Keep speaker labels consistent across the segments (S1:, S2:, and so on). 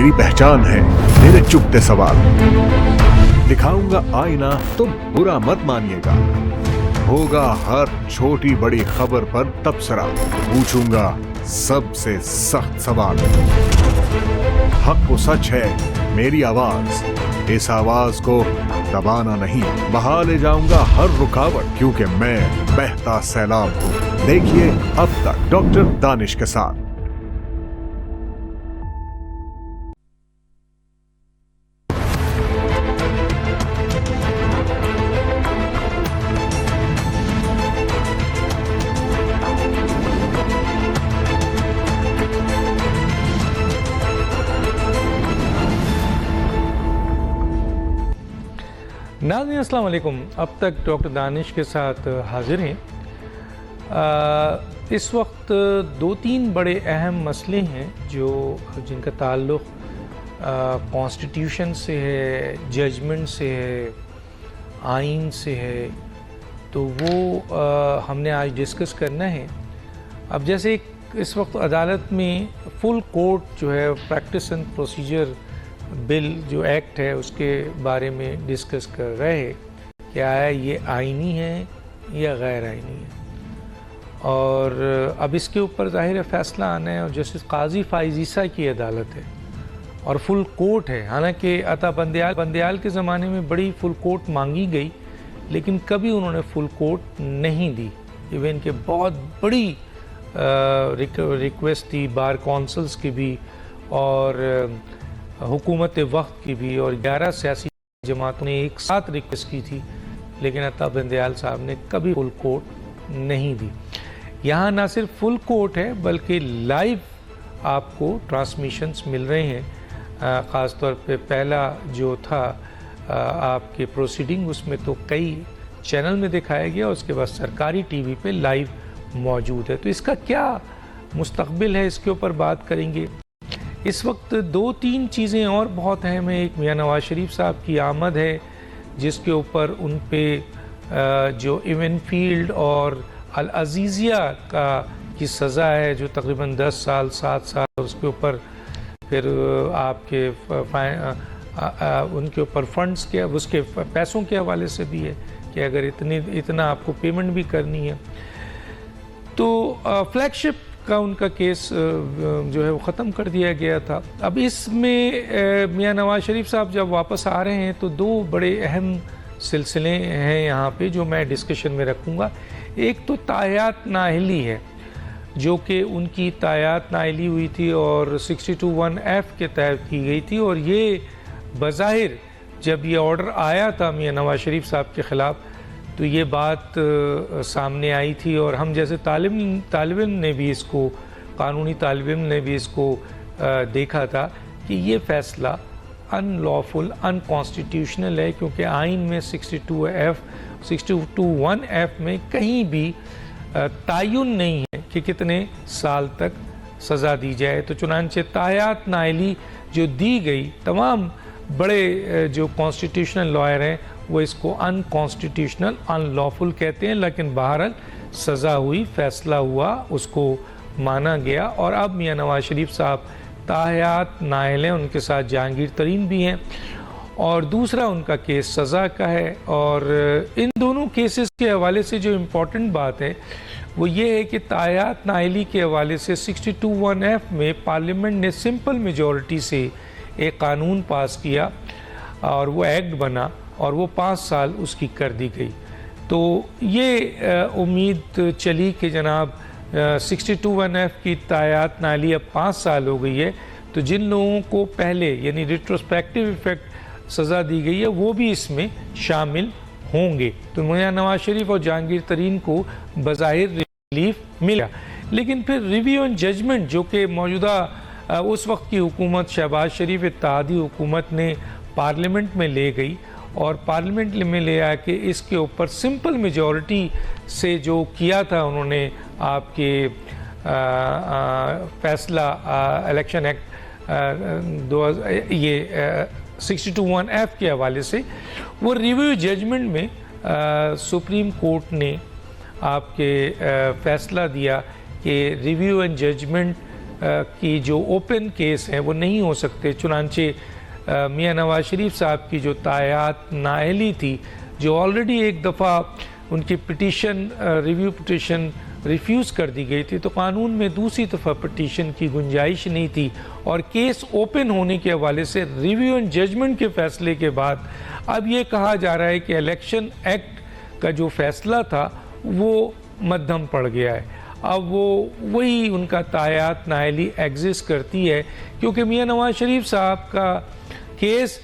S1: मेरी पहचान है, मेरे चुपते सवाल। दिखाऊंगा आईना तो बुरा मत मानिएगा, होगा हर छोटी बड़ी खबर पर तबसरा, पूछूंगा सबसे सख्त सवाल। हक वो सच है मेरी आवाज, इस आवाज को दबाना नहीं, बहा ले जाऊंगा हर रुकावट, क्योंकि मैं बहता सैलाब हूं। देखिए अब तक डॉक्टर दानिश के साथ।
S2: नाज़रीन अस्सलाम वालेकुम। अब तक डॉक्टर दानिश के साथ हाजिर हैं। इस वक्त दो तीन बड़े अहम मसले हैं जो जिनका ताल्लुक़ कॉन्स्टिट्यूशन से है, जजमेंट से है, आइन से है, तो वो हमने आज डिस्कस करना है। अब जैसे इस वक्त अदालत में फुल कोर्ट जो है प्रैक्टिस एंड प्रोसीजर बिल जो एक्ट है उसके बारे में डिस्कस कर रहे हैं, क्या है ये आईनी है या गैर आईनी है। और अब इसके ऊपर ज़ाहिर है फ़ैसला आना है, और जस्टिस काजी फ़ाइज़ की अदालत है और फुल कोर्ट है। हालांकि अता बंदयाल के ज़माने में बड़ी फुल कोर्ट मांगी गई, लेकिन कभी उन्होंने फुल कोर्ट नहीं दी। इवन के बहुत बड़ी रिक्वेस्ट थी बार कौंसल्स की भी और हुकूमत वक्त की भी, और 11 सियासी जमातों ने एक साथ रिक्वेस्ट की थी, लेकिन अता बंदयाल साहब ने कभी फुल कोर्ट नहीं दी। यहाँ ना सिर्फ फुल कोर्ट है बल्कि लाइव आपको ट्रांसमिशंस मिल रहे हैं। ख़ास तौर पे पहला जो था आपके प्रोसीडिंग, उसमें तो कई चैनल में दिखाया गया, उसके बाद सरकारी टीवी पे लाइव मौजूद है। तो इसका क्या मुस्तकबिल है, इसके ऊपर बात करेंगे। इस वक्त दो तीन चीज़ें और बहुत अहम हैं। एक मियां नवाज शरीफ साहब की आमद है, जिसके ऊपर उन पे जो इवेंफील्ड और अल अजीज़िया की सज़ा है जो तकरीबन 10 साल 7 साल, उसके ऊपर फिर आपके उनके ऊपर फंड्स के उसके पैसों के हवाले से भी है कि अगर इतना आपको पेमेंट भी करनी है। तो फ्लैगशिप का उनका केस जो है वो ख़त्म कर दिया गया था। अब इसमें मियां नवाज शरीफ साहब जब वापस आ रहे हैं तो दो बड़े अहम सिलसिले हैं यहाँ पे जो मैं डिस्कशन में रखूँगा। एक तो तायात नाअहली है, जो कि उनकी तायात नाअहली हुई थी और 62(1)(f) के तहत की गई थी, और ये बज़ाहिर जब ये ऑर्डर आया था मियां नवाज शरीफ साहब के ख़िलाफ़ तो ये बात सामने आई थी, और हम जैसे तालिब इल्म ने भी इसको, कानूनी तालिब इल्म ने भी इसको देखा था कि ये फ़ैसला अनलॉफुल अनकॉन्स्टिट्यूशनल है, क्योंकि आइन में 62(1)(f) में कहीं भी तयन नहीं है कि कितने साल तक सज़ा दी जाए। तो चुनांचे तायात नाअहली जो दी गई, तमाम बड़े जो कॉन्स्टिट्यूशनल लॉयर हैं वो इसको अनकॉन्स्टिट्यूशनल अनलॉफुल कहते हैं, लेकिन बहरहाल सज़ा हुई, फ़ैसला हुआ, उसको माना गया। और अब मियां नवाज शरीफ साहब तायात नाअहल हैं, उनके साथ जहांगीर तरीन भी हैं, और दूसरा उनका केस सज़ा का है। और इन दोनों केसेस के हवाले से जो इम्पोर्टेंट बात है वो ये है कि तायात नाअहली के हवाले से 62(1)(f) में पार्लियामेंट ने सिंपल मेजॉरिटी से एक कानून पास किया और वो एक्ट बना, और वो 5 साल उसकी कर दी गई। तो ये उम्मीद चली कि जनाब 62(1)(f) की तायात नाअहली अब 5 साल हो गई है, तो जिन लोगों को पहले यानी रिट्रोस्पेक्टिव इफ़ेक्ट सज़ा दी गई है वो भी इसमें शामिल होंगे। तो मियां नवाज शरीफ और जहांगीर तरीन को बज़ाहिर रिलीफ मिला, लेकिन फिर रिव्यू एंड जजमेंट जो कि मौजूदा उस वक्त की हुकूमत शहबाज शरीफ इत्तेहादी हुकूमत ने पार्लियामेंट में ले गई, और पार्लियामेंट में ले आके इसके ऊपर सिंपल मेजॉरिटी से जो किया था उन्होंने आपके फैसला इलेक्शन एक्ट 62(1)(f) के हवाले से, वो रिव्यू जजमेंट में सुप्रीम कोर्ट ने आपके फ़ैसला दिया कि रिव्यू एंड जजमेंट की जो ओपन केस हैं वो नहीं हो सकते। चुनांचे मियां नवाज शरीफ साहब की जो तायात नाअहली थी, जो ऑलरेडी एक दफ़ा उनकी पिटीशन रिव्यू पिटीशन रिफ्यूज़ कर दी गई थी, तो कानून में दूसरी दफ़ा पिटीशन की गुंजाइश नहीं थी। और केस ओपन होने के हवाले से रिव्यू एंड जजमेंट के फैसले के बाद अब ये कहा जा रहा है कि इलेक्शन एक्ट का जो फैसला था वो मध्यम पड़ गया है। अब वो वही उनका तायात नाअहली एग्जिस्ट करती है, क्योंकि मियां नवाज शरीफ साहब का केस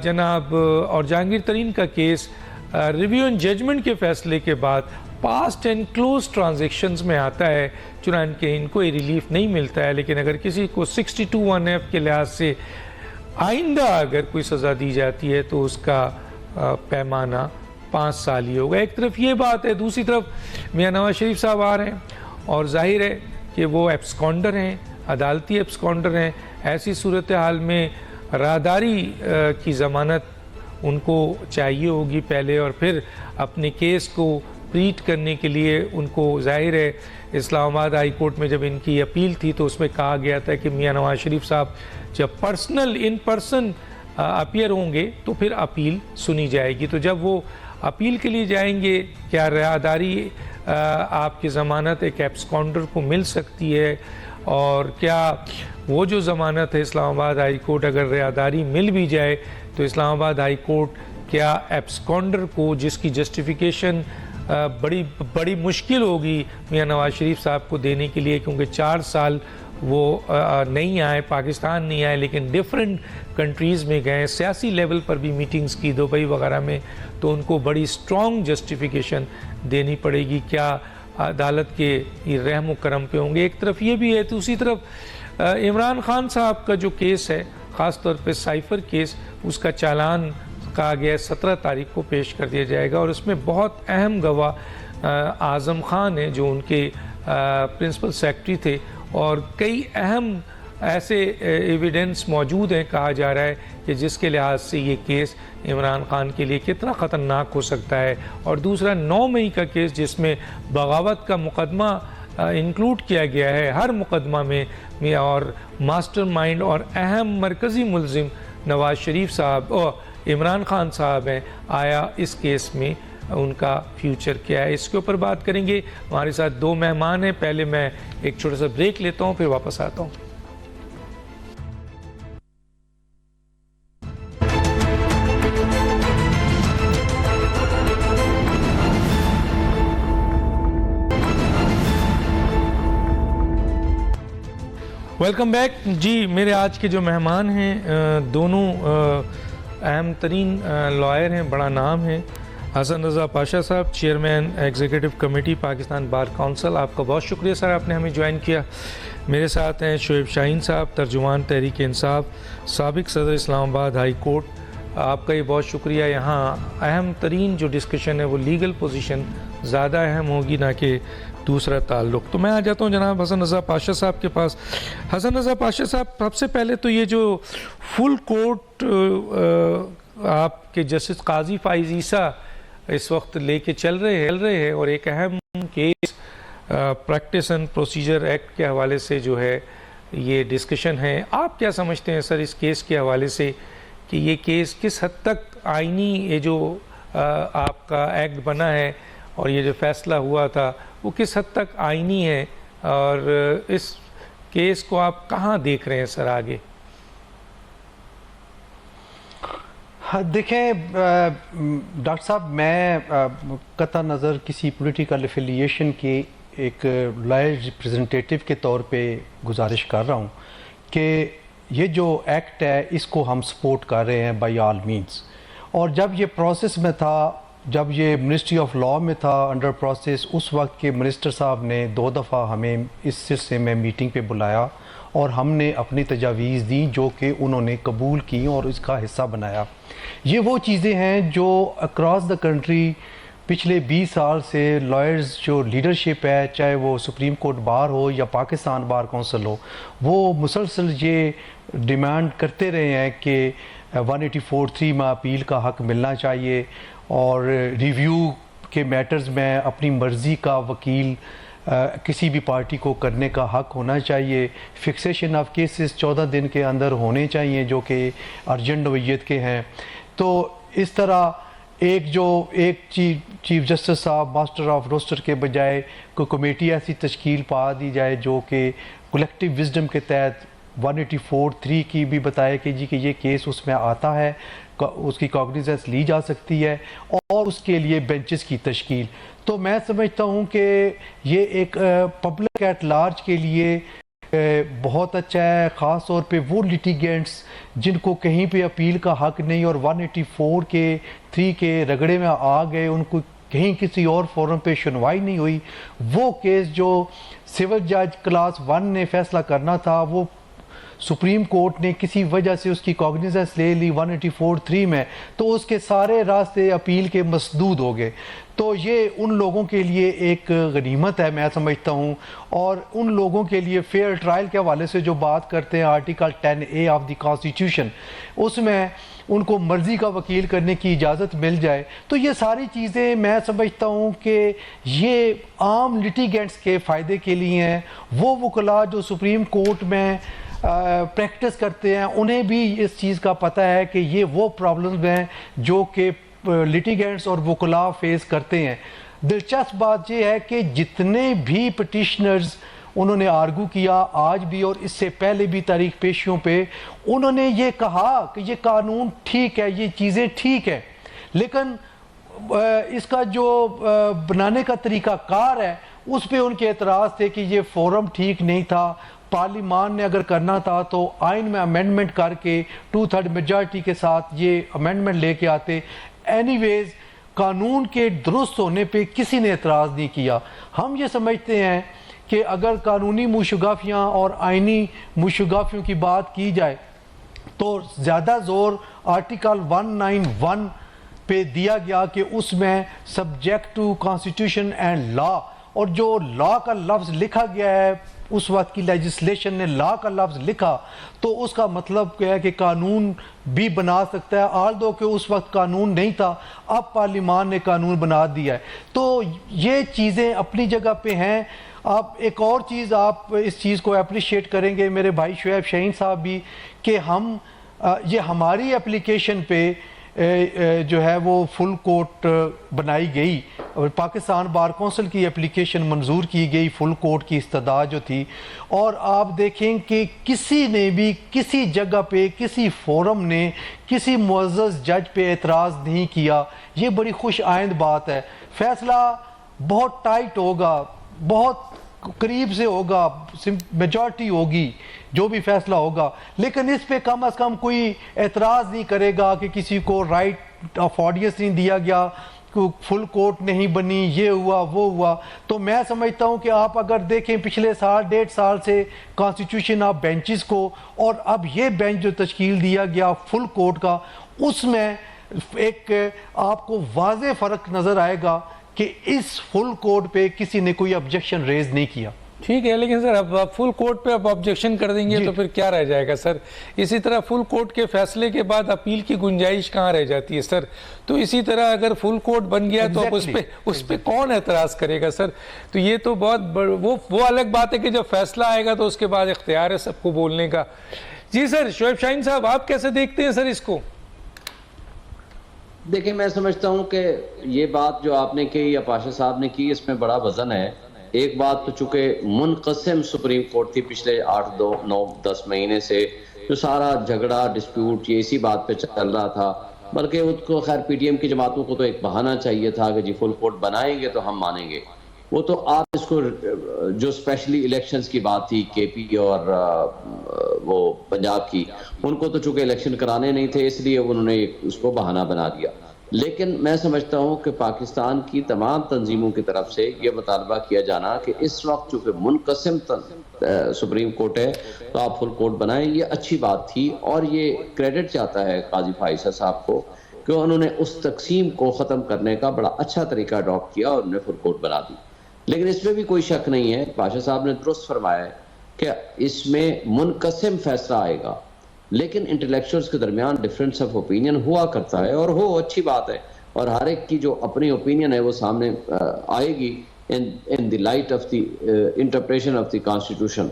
S2: जनाब और जहांगीर तरीन का केस रिव्यू एंड जजमेंट के फैसले के बाद पास्ट एंड क्लोज ट्रांजेक्शन्स में आता है, चुनांचे इनको ये रिलीफ नहीं मिलता है। लेकिन अगर किसी को 62(1)(f) के लिहाज से आइंदा अगर कोई सज़ा दी जाती है तो उसका पैमाना 5 साल ही होगा। एक तरफ ये बात है, दूसरी तरफ मियां नवाज शरीफ साहब आ रहे हैं और जाहिर है कि वो एब्सकॉन्डर हैं, अदालती एब्सकॉन्डर हैं। ऐसी सूरत हाल में राहदारी की ज़मानत उनको चाहिए होगी पहले, और फिर अपने केस को प्लीट करने के लिए उनको जाहिर है इस्लामाबाद हाई कोर्ट में जब इनकी अपील थी तो उसमें कहा गया था कि मियां नवाज शरीफ साहब जब पर्सनल इन पर्सन अपीयर होंगे तो फिर अपील सुनी जाएगी। तो जब वो अपील के लिए जाएंगे, क्या राहदारी आपकी ज़मानत एक एब्सकॉन्डर को मिल सकती है, और क्या वो जो ज़मानत है इस्लामाबाद हाई कोर्ट अगर राहदारी मिल भी जाए तो इस्लामाबाद हाई कोर्ट क्या एब्सकॉन्डर को, जिसकी जस्टिफिकेशन बड़ी मुश्किल होगी मियां नवाज शरीफ साहब को देने के लिए, क्योंकि 4 साल वो नहीं आए, पाकिस्तान नहीं आए, लेकिन डिफरेंट कंट्रीज़ में गए, सियासी लेवल पर भी मीटिंग्स की दुबई वगैरह में, तो उनको बड़ी स्ट्रॉन्ग जस्टिफिकेशन देनी पड़ेगी। क्या अदालत के रहम करम पे होंगे? एक तरफ ये भी है, दूसरी तरफ इमरान खान साहब का जो केस है, ख़ास तौर पे साइफ़र केस, उसका चालान कहा गया 17 तारीख को पेश कर दिया जाएगा, और उसमें बहुत अहम गवाह आज़म खान है जो उनके प्रिंसिपल सेक्रेटरी थे, और कई अहम ऐसे एविडेंस मौजूद हैं, कहा जा रहा है कि जिसके लिहाज से ये केस इमरान खान के लिए कितना ख़तरनाक हो सकता है। और दूसरा 9 मई का केस जिसमें बगावत का मुकदमा इंक्लूड किया गया है हर मुकदमा में, और मास्टरमाइंड और अहम मरकज़ी मुलजिम नवाज शरीफ साहब और इमरान खान साहब हैं, आया इस केस में उनका फ्यूचर क्या है, इसके ऊपर बात करेंगे। हमारे साथ 2 मेहमान हैं। पहले मैं एक छोटा सा ब्रेक लेता हूं, फिर वापस आता हूं। वेलकम बैक जी। मेरे आज के जो मेहमान हैं दोनों अहम तरीन लॉयर हैं, बड़ा नाम है। हसन रज़ा पाशा साहब, chairman executive committee Pakistan bar council, आपका बहुत शुक्रिया सर, आपने हमें ज्वाइन किया। मेरे साथ हैं शोएब शाहीन साहब, तर्जुमान तहरीक इंसाफ, साबिक सदर इस्लामाबाद हाई कोर्ट, आपका ये बहुत शुक्रिया। यहाँ अहम तरीन जो डिस्कशन है वो लीगल पोजीशन ज़्यादा अहम होगी ना कि दूसरा ताल्लुक़। तो मैं आ जाता हूँ जनाब हसन रज़ा पाशा साहब के पास। हसन रज़ा पाशा साहब, सबसे पहले तो ये जो फुल कोर्ट आपके जस्टिस काजी फ़ाइज़ ईसा इस वक्त लेके चल रहे हैं, और एक अहम case practice and procedure act के हवाले से जो है ये डिस्कशन है, आप क्या समझते हैं सर इस केस के हवाले से कि ये केस किस हद तक आइनी, ये जो आपका एक्ट बना है और ये जो फैसला हुआ था वो किस हद तक आइनी है, और इस केस को आप कहाँ देख रहे हैं सर आगे?
S3: हाँ, देखें डॉक्टर साहब, मैं कतई नज़र किसी पॉलिटिकल एफिलिएशन के एक लॉयर रिप्रेजेंटेटिव के तौर पे गुजारिश कर रहा हूँ कि ये जो एक्ट है इसको हम सपोर्ट कर रहे हैं बाय ऑल मीन्स। और जब ये प्रोसेस में था, जब ये मिनिस्ट्री ऑफ लॉ में था अंडर प्रोसेस, उस वक्त के मिनिस्टर साहब ने 2 दफ़ा हमें इस सिलसिले में मीटिंग पे बुलाया और हमने अपनी तजावीज़ दी जो कि उन्होंने कबूल की और इसका हिस्सा बनाया। ये वो चीज़ें हैं जो अक्रॉस द कंट्री पिछले 20 साल से लॉयर्स जो लीडरशिप है, चाहे वो सुप्रीम कोर्ट बार हो या पाकिस्तान बार काउंसिल हो, वो मुसलसल ये डिमांड करते रहे हैं कि 184(3) में अपील का हक़ मिलना चाहिए, और रिव्यू के मैटर्स में अपनी मर्ज़ी का वकील किसी भी पार्टी को करने का हक होना चाहिए। फिक्सेशन ऑफ केसेस 14 दिन के अंदर होने चाहिए जो कि अर्जेंट नोयत के हैं। तो इस तरह एक चीफ जस्टिस साहब मास्टर ऑफ रोस्टर के बजाय कोई कमेटी ऐसी तश्कील पा दी जाए जो कि कलेक्टिव विजडम के तहत 184(3) की भी बताए कि जी कि ये केस उसमें आता है, उसकी कॉग्निजेंस ली जा सकती है और उसके लिए बेंचेस की तश्कील। तो मैं समझता हूँ कि ये एक पब्लिक एट लार्ज के लिए बहुत अच्छा है, ख़ास तौर पे वो लिटिगेंट्स जिनको कहीं पे अपील का हक नहीं और 184(3) के रगड़े में आ गए, उनको कहीं किसी और फोरम पे सुनवाई नहीं हुई। वो केस जो सिविल जज क्लास 1 ने फैसला करना था वो सुप्रीम कोर्ट ने किसी वजह से उसकी कॉग्निजेंस ले ली 184(3) में, तो उसके सारे रास्ते अपील के मसदूद हो गए। तो ये उन लोगों के लिए एक गनीमत है मैं समझता हूँ। और उन लोगों के लिए फेयर ट्रायल के हवाले से जो बात करते हैं article 10A of the constitution, उसमें उनको मर्ज़ी का वकील करने की इजाज़त मिल जाए, तो ये सारी चीज़ें मैं समझता हूँ कि ये आम लिटिगेंट्स के फ़ायदे के लिए हैं। वो वकला जो सुप्रीम कोर्ट में प्रैक्टिस करते हैं उन्हें भी इस चीज़ का पता है कि ये वो प्रॉब्लम्स हैं जो कि लिटिगेंट्स और वकला फेस करते हैं। दिलचस्प बात यह है कि जितने भी पिटिशनर्स उन्होंने आर्गू किया आज भी और इससे पहले भी तारीख पेशियों पे, उन्होंने ये कहा कि ये कानून ठीक है, ये चीज़ें ठीक है, लेकिन इसका जो बनाने का तरीका कार है उस पर उनके एतराज़ थे कि ये फोरम ठीक नहीं था। पार्लिमान ने अगर करना था तो आइन में अमेंडमेंट करके 2/3 मेजॉरिटी के साथ ये अमेंडमेंट लेके आते। एनीवेज कानून के दुरुस्त होने पे किसी ने एतराज़ नहीं किया। हम ये समझते हैं कि अगर कानूनी मुशगाफियाँ और आइनी मुशगाफियों की बात की जाए तो ज़्यादा ज़ोर आर्टिकल 191 पे दिया गया कि उसमें subject to constitution and law, और जो लॉ का लफ्ज़ लिखा गया है उस वक्त की लेजिस्लेशन ने लॉ का लफ्ज़ लिखा तो उसका मतलब क्या है कि कानून भी बना सकता है, आल दो कि उस वक्त कानून नहीं था, अब पार्लिमान ने कानून बना दिया है। तो ये चीज़ें अपनी जगह पे हैं। आप एक और चीज़ आप इस चीज़ को अप्रिशिएट करेंगे मेरे भाई शुएब शाहीन साहब भी कि हम ये हमारी एप्लीकेशन पे जो है वो फुल कोर्ट बनाई गई और पाकिस्तान बार कौंसिल की एप्लीकेशन मंजूर की गई फुल कोर्ट की इस्तदा जो थी। और आप देखें कि किसी ने भी किसी जगह पे किसी फोरम ने किसी मुअज़्ज़ज़ जज पे एतराज़ नहीं किया। ये बड़ी खुश आइंद बात है। फैसला बहुत टाइट होगा, बहुत करीब से होगा, मेजॉरिटी होगी जो भी फैसला होगा, लेकिन इस पे कम अज़ कम कोई एतराज़ नहीं करेगा कि किसी को राइट ऑफ ऑडियंस नहीं दिया गया, फुल कोर्ट नहीं बनी, ये हुआ वो हुआ। तो मैं समझता हूँ कि आप अगर देखें पिछले साल 1.5 साल से कॉन्स्टिट्यूशन ऑफ बेंचेस को और अब ये बेंच जो तश्कील दिया गया फुल कोर्ट का, उसमें एक आपको वाज़े फ़र्क नज़र आएगा कि इस फुल कोर्ट पे किसी ने कोई ऑब्जेक्शन रेज नहीं किया।
S2: ठीक है, लेकिन सर अब फुल कोर्ट पे अब ऑब्जेक्शन कर देंगे तो फिर क्या रह जाएगा सर? इसी तरह फुल कोर्ट के फैसले के बाद अपील की गुंजाइश कहाँ रह जाती है सर? तो इसी तरह अगर फुल कोर्ट बन गया तो अब उस पे कौन एतराज़ करेगा सर? तो ये तो बहुत वो अलग बात है कि जब फैसला आएगा तो उसके बाद इख्तियार है सबको बोलने का। जी सर, शुएब शाहीन साहब आप कैसे देखते हैं सर इसको?
S4: देखिए, मैं समझता हूं कि ये बात जो आपने की या पाशा साहब ने की इसमें बड़ा वजन है। एक बात तो चूंकि मुनक़सिम सुप्रीम कोर्ट थी पिछले 8, 2, 9, 10 महीने से, जो सारा झगड़ा डिस्प्यूट ये इसी बात पे चल रहा था, बल्कि उसको खैर पीटीएम की जमातों को तो एक बहाना चाहिए था कि जी फुल कोर्ट बनाएंगे तो हम मानेंगे। वो तो आप इसको जो स्पेशली इलेक्शंस की बात थी केपी और वो पंजाब की, उनको तो चूंकि इलेक्शन कराने नहीं थे इसलिए उन्होंने उसको बहाना बना दिया। लेकिन मैं समझता हूं कि पाकिस्तान की तमाम तंजीमों की तरफ से ये मुतालबा किया जाना कि इस वक्त चूंकि मुनक़सिम सुप्रीम कोर्ट है तो आप फुल कोर्ट बनाएं, ये अच्छी बात थी। और ये क्रेडिट जाता है काजी फाइसा साहब को कि उन्होंने उस तकसीम को ख़त्म करने का बड़ा अच्छा तरीका अडॉप्ट किया और उन्होंने फुल कोर्ट बना दी। लेकिन इसमें भी कोई शक नहीं है, पाशा साहब ने दुरुस्त फरमाया है कि इसमें मुनक़सिम फैसला आएगा, लेकिन इंटेलेक्चुअल्स के दरमियान डिफरेंस ऑफ ओपिनियन हुआ करता है और हो अच्छी बात है, और हर एक की जो अपनी ओपिनियन है वो सामने आएगी in the light of the interpretation of the constitution,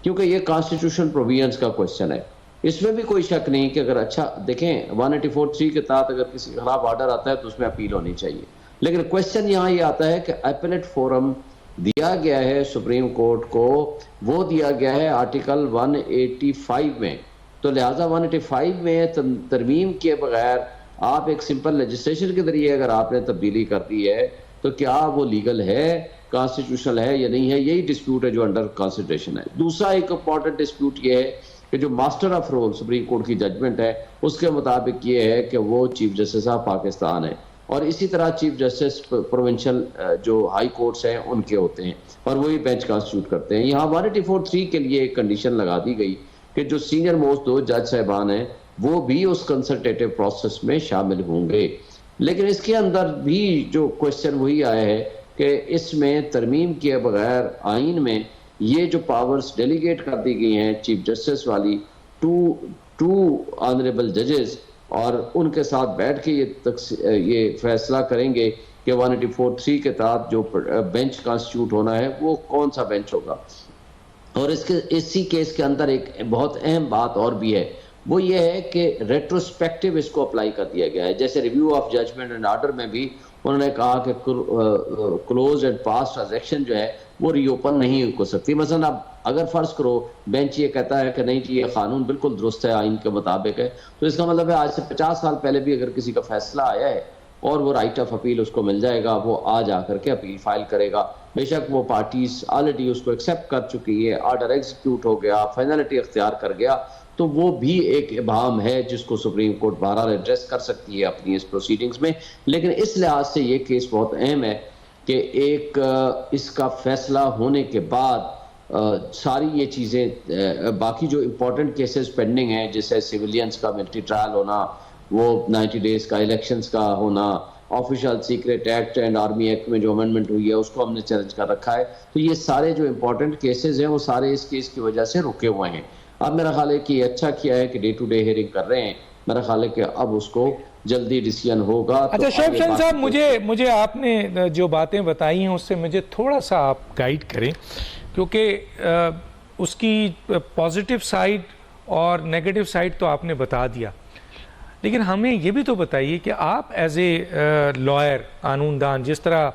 S4: क्योंकि ये कॉन्स्टिट्यूशन प्रोविजंस का क्वेश्चन है। इसमें भी कोई शक नहीं कि अगर अच्छा देखें 184(3) के तहत अगर किसी खिलाफ ऑर्डर आता है तो उसमें अपील होनी चाहिए, लेकिन क्वेश्चन यहाँ ये आता है कि अपीलेट फोरम दिया गया है सुप्रीम कोर्ट को, वो दिया गया है आर्टिकल 185 में, तो लिहाजा 185 में तरमीम के बगैर आप एक सिंपल लेजिस्लेशन के जरिए अगर आपने तब्दीली कर दी है तो क्या वो लीगल है, कॉन्स्टिट्यूशनल है या नहीं है, यही डिस्प्यूट है जो अंडर कंसिडरेशन है। दूसरा एक इंपॉर्टेंट डिस्प्यूट ये है कि जो master of roll supreme court की जजमेंट है उसके मुताबिक ये है कि वो चीफ जस्टिस ऑफ पाकिस्तान है, और इसी तरह चीफ जस्टिस प्रोविंशियल जो हाई कोर्ट्स हैं उनके होते हैं और वही बेंच कॉन्स्टिट्यूट करते हैं। यहाँ 184(3) के लिए एक कंडीशन लगा दी गई कि जो सीनियर मोस्ट 2 जज साहबान हैं वो भी उस कंसल्टेटिव प्रोसेस में शामिल होंगे, लेकिन इसके अंदर भी जो क्वेश्चन वही आया है कि इसमें तरमीम किए बगैर आइन में ये जो पावर्स डेलीगेट कर दी गई हैं चीफ जस्टिस वाली टू ऑनरेबल जजेस, और उनके साथ बैठ के ये फैसला करेंगे कि 184(3) के तहत जो बेंच कॉन्स्टिट्यूट होना है वो कौन सा बेंच होगा। और इसी केस के अंदर एक बहुत अहम बात और भी है, वो ये है कि रेट्रोस्पेक्टिव इसको अप्लाई कर दिया गया है। जैसे review of judgment and order में भी उन्होंने कहा कि क्लोज एंड पास ट्रांजैक्शन जो है वो रीओपन नहीं हो सकती। मसलन अब अगर फर्ज करो बेंच ये कहता है कि नहीं जी ये कानून बिल्कुल दुरुस्त है, आइन के मुताबिक है, तो इसका मतलब है आज से 50 साल पहले भी अगर किसी का फैसला आया है और वो राइट ऑफ अपील उसको मिल जाएगा, वो आज आकर के अपील फाइल करेगा। बेशक वो पार्टीज ऑलरेडी उसको एक्सेप्ट कर चुकी है, ऑर्डर एग्जीक्यूट हो गया, फाइनलिटी अख्तियार कर गया, तो वो भी एक इबाम है जिसको सुप्रीम कोर्ट बहरहाल एड्रेस कर सकती है अपनी इस प्रोसीडिंग्स में। लेकिन इस लिहाज से ये केस बहुत अहम है कि एक इसका फैसला होने के बाद सारी ये चीज़ें बाकी जो इम्पोर्टेंट केसेस पेंडिंग हैं, जैसे सिविलियंस का मिलिट्री ट्रायल होना, वो 90 डेज का इलेक्शंस का होना, official secret act and army act में जो अमेंडमेंट हुई है उसको हमने चैलेंज कर रखा है, तो ये सारे जो इम्पोर्टेंट केसेस हैं वो सारे इस केस की वजह से रुके हुए हैं। अब मेरा ख्याल है कि अच्छा किया है कि डे टू डे हियरिंग कर रहे हैं, मेरा ख्याल है कि अब उसको जल्दी डिसीजन होगा।
S2: अच्छा शोएब हुसैन साहब, मुझे आपने जो बातें बताई हैं उससे मुझे थोड़ा सा आप गाइड करें, क्योंकि उसकी पॉजिटिव साइड और नेगेटिव साइड तो आपने बता दिया, लेकिन हमें ये भी तो बताइए कि आप एज ए लॉयर, कानूनदान, जिस तरह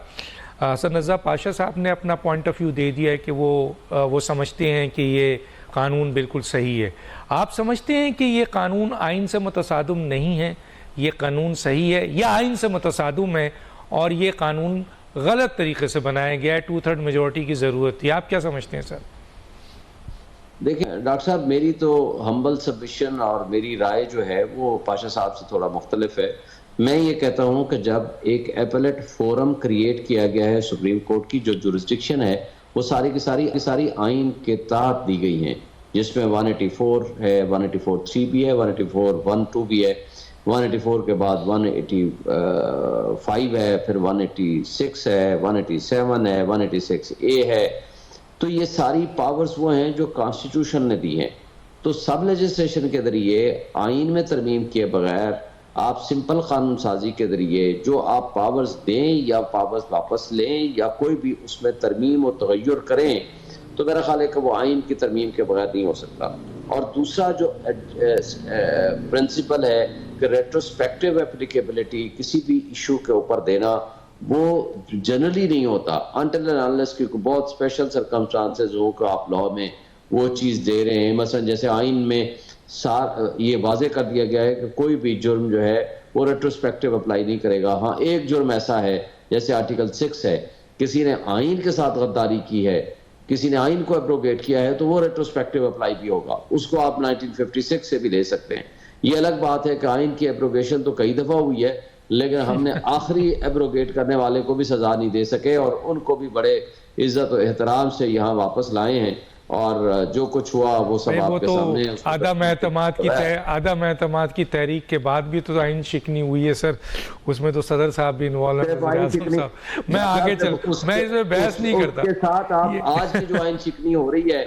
S2: हसन रज़ा पाशा साहब ने अपना पॉइंट ऑफ व्यू दे दिया है कि वो समझते हैं कि ये कानून बिल्कुल सही है, आप समझते हैं कि ये कानून आइन से मुतसादम नहीं है, ये कानून सही है, या आइन से मुतसादम है और ये कानून गलत तरीके से बनाया गया है, 2/3 मेजॉरिटी की ज़रूरत थी? आप क्या समझते हैं सर?
S4: देखिए डॉक्टर साहब, मेरी तो हम्बल सबमिशन और मेरी राय जो है वो पाशा साहब से थोड़ा मुख्तलिफ है। मैं ये कहता हूँ कि जब एक एपेलेट फोरम क्रिएट किया गया है सुप्रीम कोर्ट की, जो जुरिस्डिक्शन है वो सारी की सारी आइन के तहत दी गई हैं, जिसमें 184 है, 184(3) भी है, 184(1)(2) भी है, 184 के बाद 185 है, फिर 186 है, 187 है, 186A है। तो ये सारी पावर्स वो हैं जो कॉन्स्टिट्यूशन ने दी हैं। तो सब लेजिस्लेशन के जरिए आइन में तरमीम किए बगैर आप सिंपल कानून साजी के जरिए जो आप पावर्स दें या पावर्स वापस लें या कोई भी उसमें तरमीम और तगय्युर करें, तो मेरा ख्याल है कि वो आइन की तरमीम के बगैर नहीं हो सकता। और दूसरा जो प्रिंसिपल है कि रेट्रोस्पेक्टिव एप्लीकेबिलिटी किसी भी इशू के ऊपर देना, वो जनरली नहीं होता अनटिल एंड अनलेस कि बहुत स्पेशल सर्कमस्टांसेस हो कि आप लॉ में वो चीज़ दे रहे हैं। मसलन जैसे आइन में ये वाजे कर दिया गया है कि कोई भी जुर्म जो है वो रेट्रोस्पेक्टिव अप्लाई नहीं करेगा। हाँ, एक जुर्म ऐसा है जैसे आर्टिकल 6 है, किसी ने आइन के साथ गद्दारी की है, किसी ने आइन को एब्रोगेट किया है, तो वो रेट्रोस्पेक्टिव अप्लाई भी होगा, उसको आप 1956 से भी ले सकते हैं। ये अलग बात है कि आइन की एब्रोगेशन तो कई दफ़ा हुई है, लेकिन हमने आखिरी एब्रोगेट करने वाले को भी सजा नहीं दे सके और उनको भी बड़े इज्जत और एहतराम से यहाँ वापस लाए हैं। और जो कुछ हुआ वो सब
S2: भाई वो
S4: आपके
S2: तो
S4: सामने
S2: आदम एतमाद की तहरीक के बाद भी तो आइन शिकनी हुई है सर, उसमें तो सदर साहब भी इन्वॉल्व हैं, वज़ीर-ए-आज़म साहब। मैं आगे चल, मैं इसमें बहस नहीं करता।
S4: उसके साथ आप आज की जो आइन शिकनी हो रही है,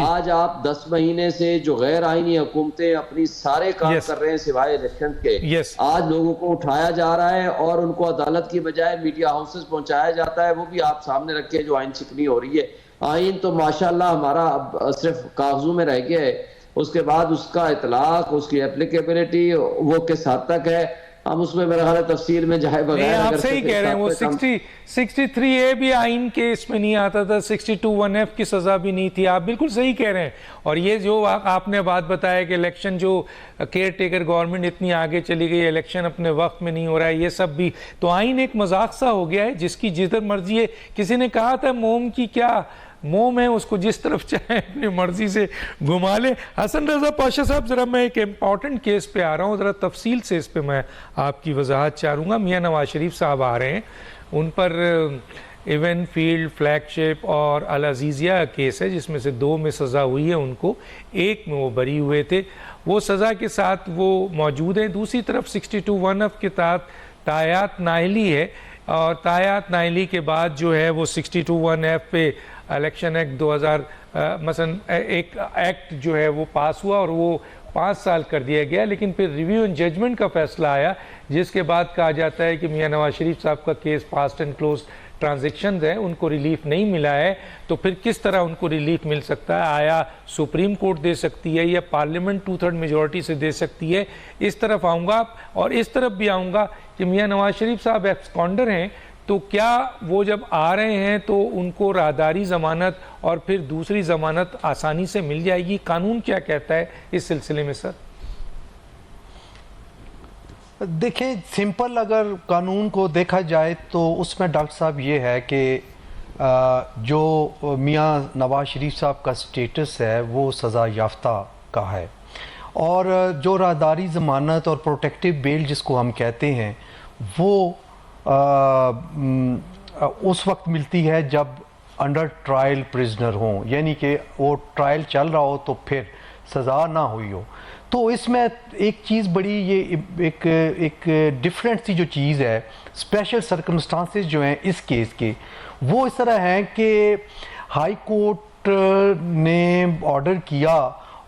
S4: आज आप 10 महीने से जो गैर आईनी हुकूमतें अपनी सारे काम कर रहे हैं सिवाय इलेक्शन के, आज लोगों को उठाया जा रहा है और उनको अदालत की बजाय मीडिया हाउसेस पहुंचाया जाता है, वो भी आप सामने रखे जो आइन शिकनी हो रही है। आइन तो माशाल्लाह हमारा अब सिर्फ कागजों में रह गया है, उसके बाद उसका इतलाक, उसकी एप्लीकेबिलिटी वो किस हद तक है, हम उसमें मेरा ख्याल है तफसील में जाए बगैर।
S2: आप सही कह रहे हैं, वो 63A भी आइन के इसमें नहीं आता था, 62(1)F की सजा भी नहीं थी, आप बिल्कुल सही कह रहे हैं। और ये जो आपने बात बताया कि इलेक्शन जो केयर टेकर गवर्नमेंट इतनी आगे चली गई, इलेक्शन अपने वक्त में नहीं हो रहा है, ये सब भी तो आइन एक मजाक सा हो गया है, जिसकी जिधर मर्जी है। किसी ने कहा था मोम की क्या मोम है, उसको जिस तरफ चाहे अपनी मर्जी से घुमा ले। हसन रजा पाशा साहब, ज़रा मैं एक इम्पॉर्टेंट केस पे आ रहा हूँ, ज़रा तफसील से इस पे मैं आपकी वजाहत चाहूँगा। मियाँ नवाज शरीफ साहब आ रहे हैं, उन पर इवन फील्ड, फ्लैगशिप और अल अजीज़िया केस है, जिसमें से 2 में सज़ा हुई है उनको, 1 में वो बरी हुए थे, वो सज़ा के साथ वो मौजूद हैं। दूसरी तरफ 62(1)F के तहत तायात नाइली है, और तायात नाइली के बाद जो है वो 62(1)F पे इलेक्शन एक्ट 2000 मसलन एक एक्ट जो है वो पास हुआ और वो 5 साल कर दिया गया, लेकिन फिर रिव्यू एंड जजमेंट का फैसला आया, जिसके बाद कहा जाता है कि मियाँ नवाज शरीफ साहब का case fast and close transactions है, उनको रिलीफ नहीं मिला है। तो फिर किस तरह उनको रिलीफ मिल सकता है? आया सुप्रीम कोर्ट दे सकती है या पार्लियामेंट 2/3 मेजॉरिटी से दे सकती है? इस तरफ आऊँगा, और इस तरफ भी आऊँगा कि मियाँ नवाज शरीफ साहब एब्सकॉन्डर हैं, तो क्या वो जब आ रहे हैं तो उनको राहदारी ज़मानत और फिर दूसरी ज़मानत आसानी से मिल जाएगी? कानून क्या कहता है इस सिलसिले में सर?
S3: देखें, सिंपल अगर कानून को देखा जाए तो उसमें डॉक्टर साहब ये है कि जो मियाँ नवाज शरीफ साहब का स्टेटस है वो सज़ा याफ्ता का है, और जो राहदारी ज़मानत और प्रोटेक्टिव बेल जिसको हम कहते हैं वो उस वक्त मिलती है जब अंडर ट्रायल प्रिजनर हों, यानी कि वो ट्रायल चल रहा हो तो फिर सज़ा ना हुई हो। तो इसमें एक चीज़ बड़ी ये एक डिफरेंट सी जो चीज़ है, स्पेशल सर्कमस्टांसेस जो हैं इस केस के, वो इस तरह हैं कि हाई कोर्ट ने ऑर्डर किया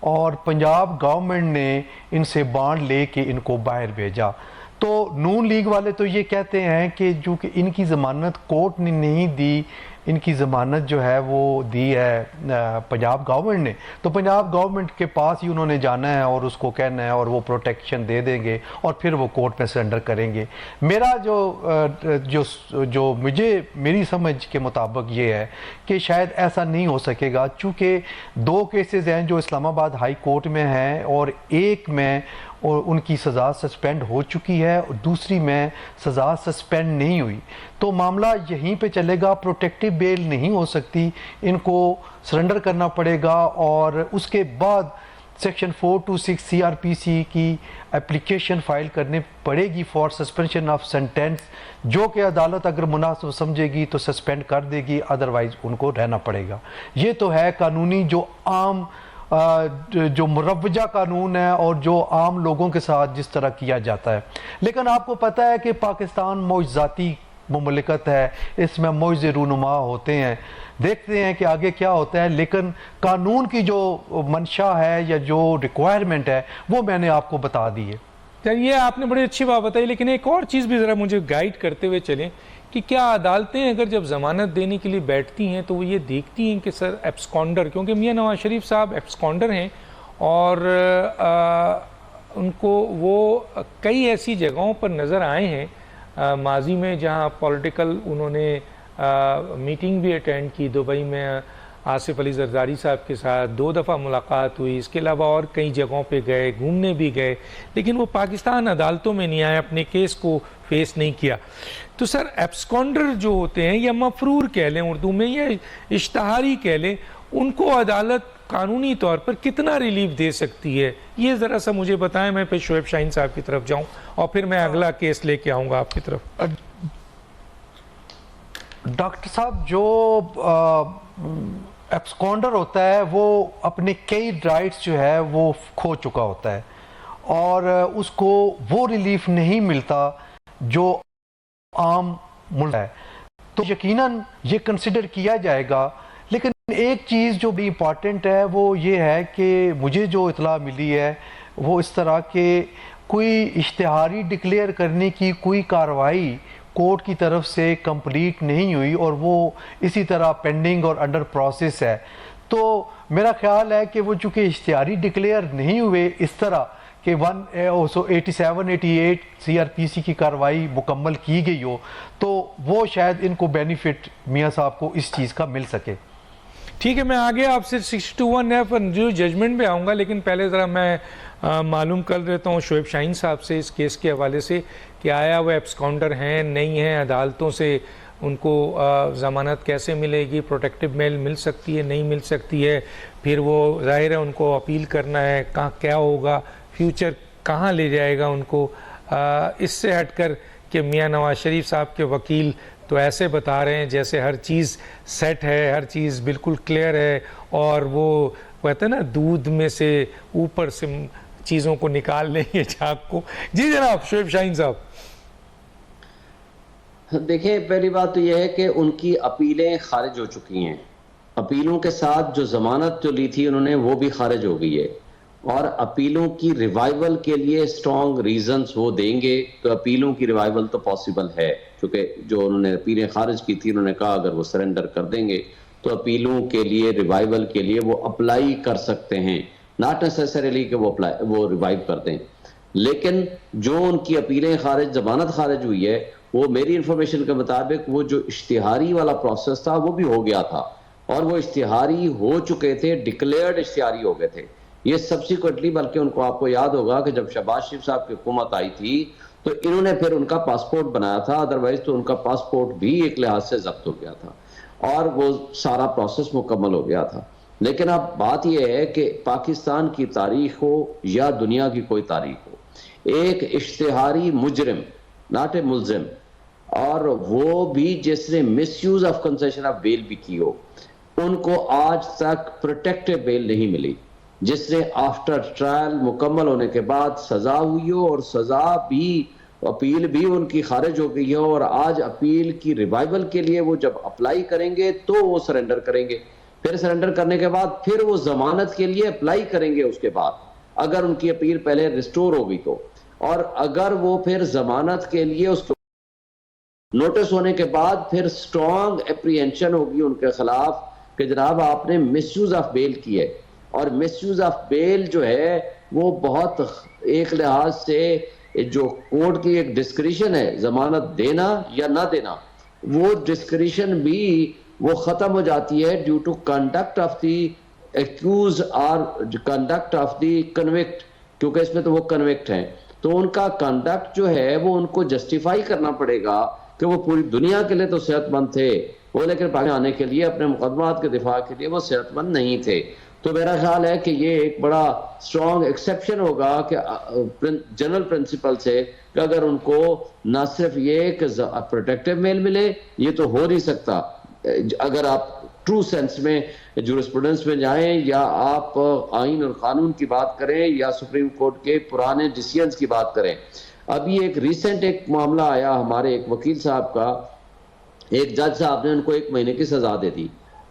S3: और पंजाब गवर्नमेंट ने इनसे बॉन्ड लेके इनको बाहर भेजा। तो नून लीग वाले तो ये कहते हैं कि जो कि इनकी ज़मानत कोर्ट ने नहीं दी, इनकी ज़मानत जो है वो दी है पंजाब गवर्नमेंट ने, तो पंजाब गवर्नमेंट के पास ही उन्होंने जाना है और उसको कहना है और वो प्रोटेक्शन दे देंगे और फिर वो कोर्ट में सरेंडर करेंगे। मेरा जो मुझे मेरी समझ के मुताबिक ये है कि शायद ऐसा नहीं हो सकेगा, चूँकि 2 केसेस हैं जो इस्लामाबाद हाई कोर्ट में हैं और एक में और उनकी सज़ा सस्पेंड हो चुकी है और दूसरी में सज़ा सस्पेंड नहीं हुई। तो मामला यहीं पे चलेगा, प्रोटेक्टिव बेल नहीं हो सकती, इनको सरेंडर करना पड़ेगा और उसके बाद सेक्शन 426 CRPC की एप्लीकेशन फ़ाइल करनी पड़ेगी फॉर सस्पेंशन ऑफ सेंटेंस, जो कि अदालत अगर मुनासिब समझेगी तो सस्पेंड कर देगी, अदरवाइज़ उनको रहना पड़ेगा। ये तो है कानूनी जो आम जो मुरव्वजा कानून है और जो आम लोगों के साथ जिस तरह किया जाता है। लेकिन आपको पता है कि पाकिस्तान मौज़ाती मुमलिकत है, इसमें मौज़े रूनुमा होते हैं, देखते हैं कि आगे क्या होता है। लेकिन कानून की जो मंशा है या जो रिक्वायरमेंट है वो मैंने आपको बता दी है।
S2: चलिए, आपने बड़ी अच्छी बात बताई, लेकिन एक और चीज़ भी ज़रा मुझे गाइड करते हुए चलें कि क्या अदालतें अगर जब ज़मानत देने के लिए बैठती हैं तो वो ये देखती हैं कि सर एब्सकॉन्डर, क्योंकि मियाँ नवाज शरीफ साहब एब्सकॉन्डर हैं और उनको वो कई ऐसी जगहों पर नज़र आए हैं माजी में जहाँ पॉलिटिकल उन्होंने मीटिंग भी अटेंड की, दुबई में आसिफ अली जरदारी साहब के साथ 2 दफ़ा मुलाकात हुई, इसके अलावा और कई जगहों पे गए, घूमने भी गए, लेकिन वो पाकिस्तान अदालतों में नहीं आए, अपने केस को फेस नहीं किया। तो सर एब्सकॉन्डर जो होते हैं या मफरूर कह लें उर्दू में या इश्तहारी कह लें, उनको अदालत कानूनी तौर पर कितना रिलीफ दे सकती है, ये ज़रा सा मुझे बताएं। मैं फिर शोएब शाहीन साहब की तरफ जाऊँ और फिर मैं अगला केस लेके आऊँगा आपकी तरफ।
S3: डॉक्टर साहब, जो एब्सकॉन्डर होता है वो अपने कई राइट्स जो है वो खो चुका होता है और उसको वो रिलीफ नहीं मिलता जो आम मुल्क है, तो यकीनन ये कंसिडर किया जाएगा। लेकिन एक चीज़ जो भी इम्पॉर्टेंट है वो ये है कि मुझे जो इतला मिली है वो इस तरह के कोई इश्तिहारी डिक्लेयर करने की कोई कार्रवाई कोर्ट की तरफ से कंप्लीट नहीं हुई और वो इसी तरह पेंडिंग और अंडर प्रोसेस है। तो मेरा ख्याल है कि वो चूँकि इश्तिहारी डिक्लेयर नहीं हुए इस तरह कि 187-88 CRPC की कार्रवाई मुकम्मल की गई हो, तो वो शायद इनको बेनिफिट मियाँ साहब को इस चीज़ का मिल सके।
S2: ठीक है, मैं आगे आपसे 621F जो जजमेंट पे आऊँगा, लेकिन पहले ज़रा मैं मालूम कर देता हूँ शोएब शाहीन साहब से इस केस के हवाले से कि आया वो एब्सकॉन्डर हैं नहीं हैं, अदालतों से उनको ज़मानत कैसे मिलेगी, प्रोटेक्टिव मेल मिल सकती है नहीं मिल सकती है, फिर वो जाहिर है उनको अपील करना है, कहाँ क्या होगा, फ्यूचर कहाँ ले जाएगा उनको। इससे हटकर कि मियाँ नवाज शरीफ साहब के वकील तो ऐसे बता रहे हैं जैसे हर चीज़ सेट है, हर चीज़ बिल्कुल क्लियर है और वो कहते हैं ना दूध में से ऊपर से चीज़ों को निकाल लेंगे झाग को। जी जनाब शोएब शाहीन साहब।
S4: देखिए, पहली बात तो यह है कि उनकी अपीलें खारिज हो चुकी हैं। अपीलों के साथ जो जमानत जो ली थी उन्होंने वो भी खारिज हो गई है और अपीलों की रिवाइवल के लिए स्ट्रॉन्ग रीजंस वो देंगे तो अपीलों की रिवाइवल तो पॉसिबल है, क्योंकि जो उन्होंने अपीलें खारिज की थी उन्होंने कहा अगर वो सरेंडर कर देंगे तो अपीलों के लिए रिवाइवल के लिए वो अप्लाई कर सकते हैं, नॉट नेसेसरीली कि वो रिवाइव कर दें। लेकिन जो उनकी अपीलें खारिज, जमानत खारिज हुई है, वो मेरी इंफॉर्मेशन के मुताबिक वो जो इश्तिहारी वाला प्रोसेस था वो भी हो गया था और वो इश्तिहारी हो चुके थे, डिक्लेयर्ड इश्तिहारी हो गए थे। ये सब्सिक्वेंटली, बल्कि उनको आपको याद होगा कि जब शहबाज शरीफ साहब की हुकूमत आई थी तो इन्होंने फिर उनका पासपोर्ट बनाया था, अदरवाइज तो उनका पासपोर्ट भी एक लिहाज से जब्त हो गया था और वो सारा प्रोसेस मुकम्मल हो गया था। लेकिन अब बात यह है कि पाकिस्तान की तारीख हो या दुनिया की कोई तारीख हो, एक इश्तिहारी मुजरिम, नॉट ए मुलजिम, और वो भी जिसने misuse of concession of bail भी की हो, उनको आज तक प्रोटेक्टिव बेल नहीं मिली, जिसने आफ्टर ट्रायल मुकम्मल होने के बाद सजा हुई हो और सजा भी, अपील भी उनकी खारिज हो गई हो और आज अपील की रिवाइवल के लिए वो जब अप्लाई करेंगे तो वो सरेंडर करेंगे, फिर सरेंडर करने के बाद फिर वो जमानत के लिए अप्लाई करेंगे उसके बाद, अगर उनकी अपील पहले रिस्टोर हो गई तो, और अगर वो फिर जमानत के लिए उसको नोटिस होने के बाद फिर स्ट्रॉन्ग एप्रीहेंशन होगी उनके खिलाफ कि जनाब आपने मिसयूज ऑफ बेल की है। और मिसयूज ऑफ बेल जो है वो बहुत एक लिहाज से जो कोर्ट की एक डिस्क्रिशन है जमानत देना या ना देना, वो डिस्क्रिशन भी वो खत्म हो जाती है due to conduct of the accused और कंडक्ट ऑफ द कन्विक्ट, क्योंकि इसमें तो वो कन्विक्ट हैं, तो उनका कंडक्ट जो है वो उनको जस्टिफाई करना पड़ेगा कि वो पूरी दुनिया के लिए तो सेहतमंद थे वो, लेकिन पाकिस्तान आने के लिए अपने मुकदमात के दिफा के लिए वो सेहतमंद नहीं थे। तो मेरा ख्याल है कि ये एक बड़ा स्ट्रॉन्ग एक्सेप्शन होगा कि जनरल प्रिंसिपल से कि अगर उनको न सिर्फ ये कि प्रोटेक्टिव मेल मिले, ये तो हो नहीं सकता अगर आप ट्रू सेंस में जूरिस्प्रूडेंस में जाएं या आप आइन और कानून की बात करें या सुप्रीम कोर्ट के पुराने डिसीजंस की बात करें। अभी एक रिसेंट एक मामला आया हमारे एक वकील साहब का, एक जज साहब ने उनको 1 महीने की सजा दे दी,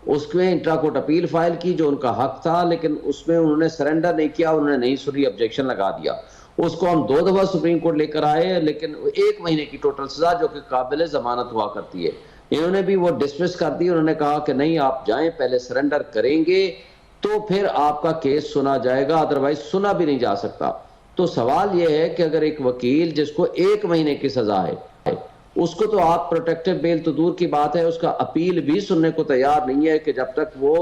S4: उसमें इंट्रा कोर्ट अपील फाइल की जो उनका हक था, लेकिन उसमें उन्होंने सरेंडर नहीं किया, उन्होंने नहीं सुनी, ऑब्जेक्शन लगा दिया। उसको हम 2 दफा सुप्रीम कोर्ट लेकर आए, लेकिन 1 महीने की टोटल सजा जो कि काबिल जमानत हुआ करती है, इन्होंने भी वो डिसमिस कर दी। उन्होंने कहा कि नहीं आप जाएं, पहले सरेंडर करेंगे तो फिर आपका केस सुना जाएगा, अदरवाइज सुना भी नहीं जा सकता। तो सवाल यह है कि अगर एक वकील जिसको 1 महीने की सजा है उसको तो आप प्रोटेक्टिव बेल तो दूर की बात है, उसका अपील भी सुनने को तैयार नहीं है कि जब तक वो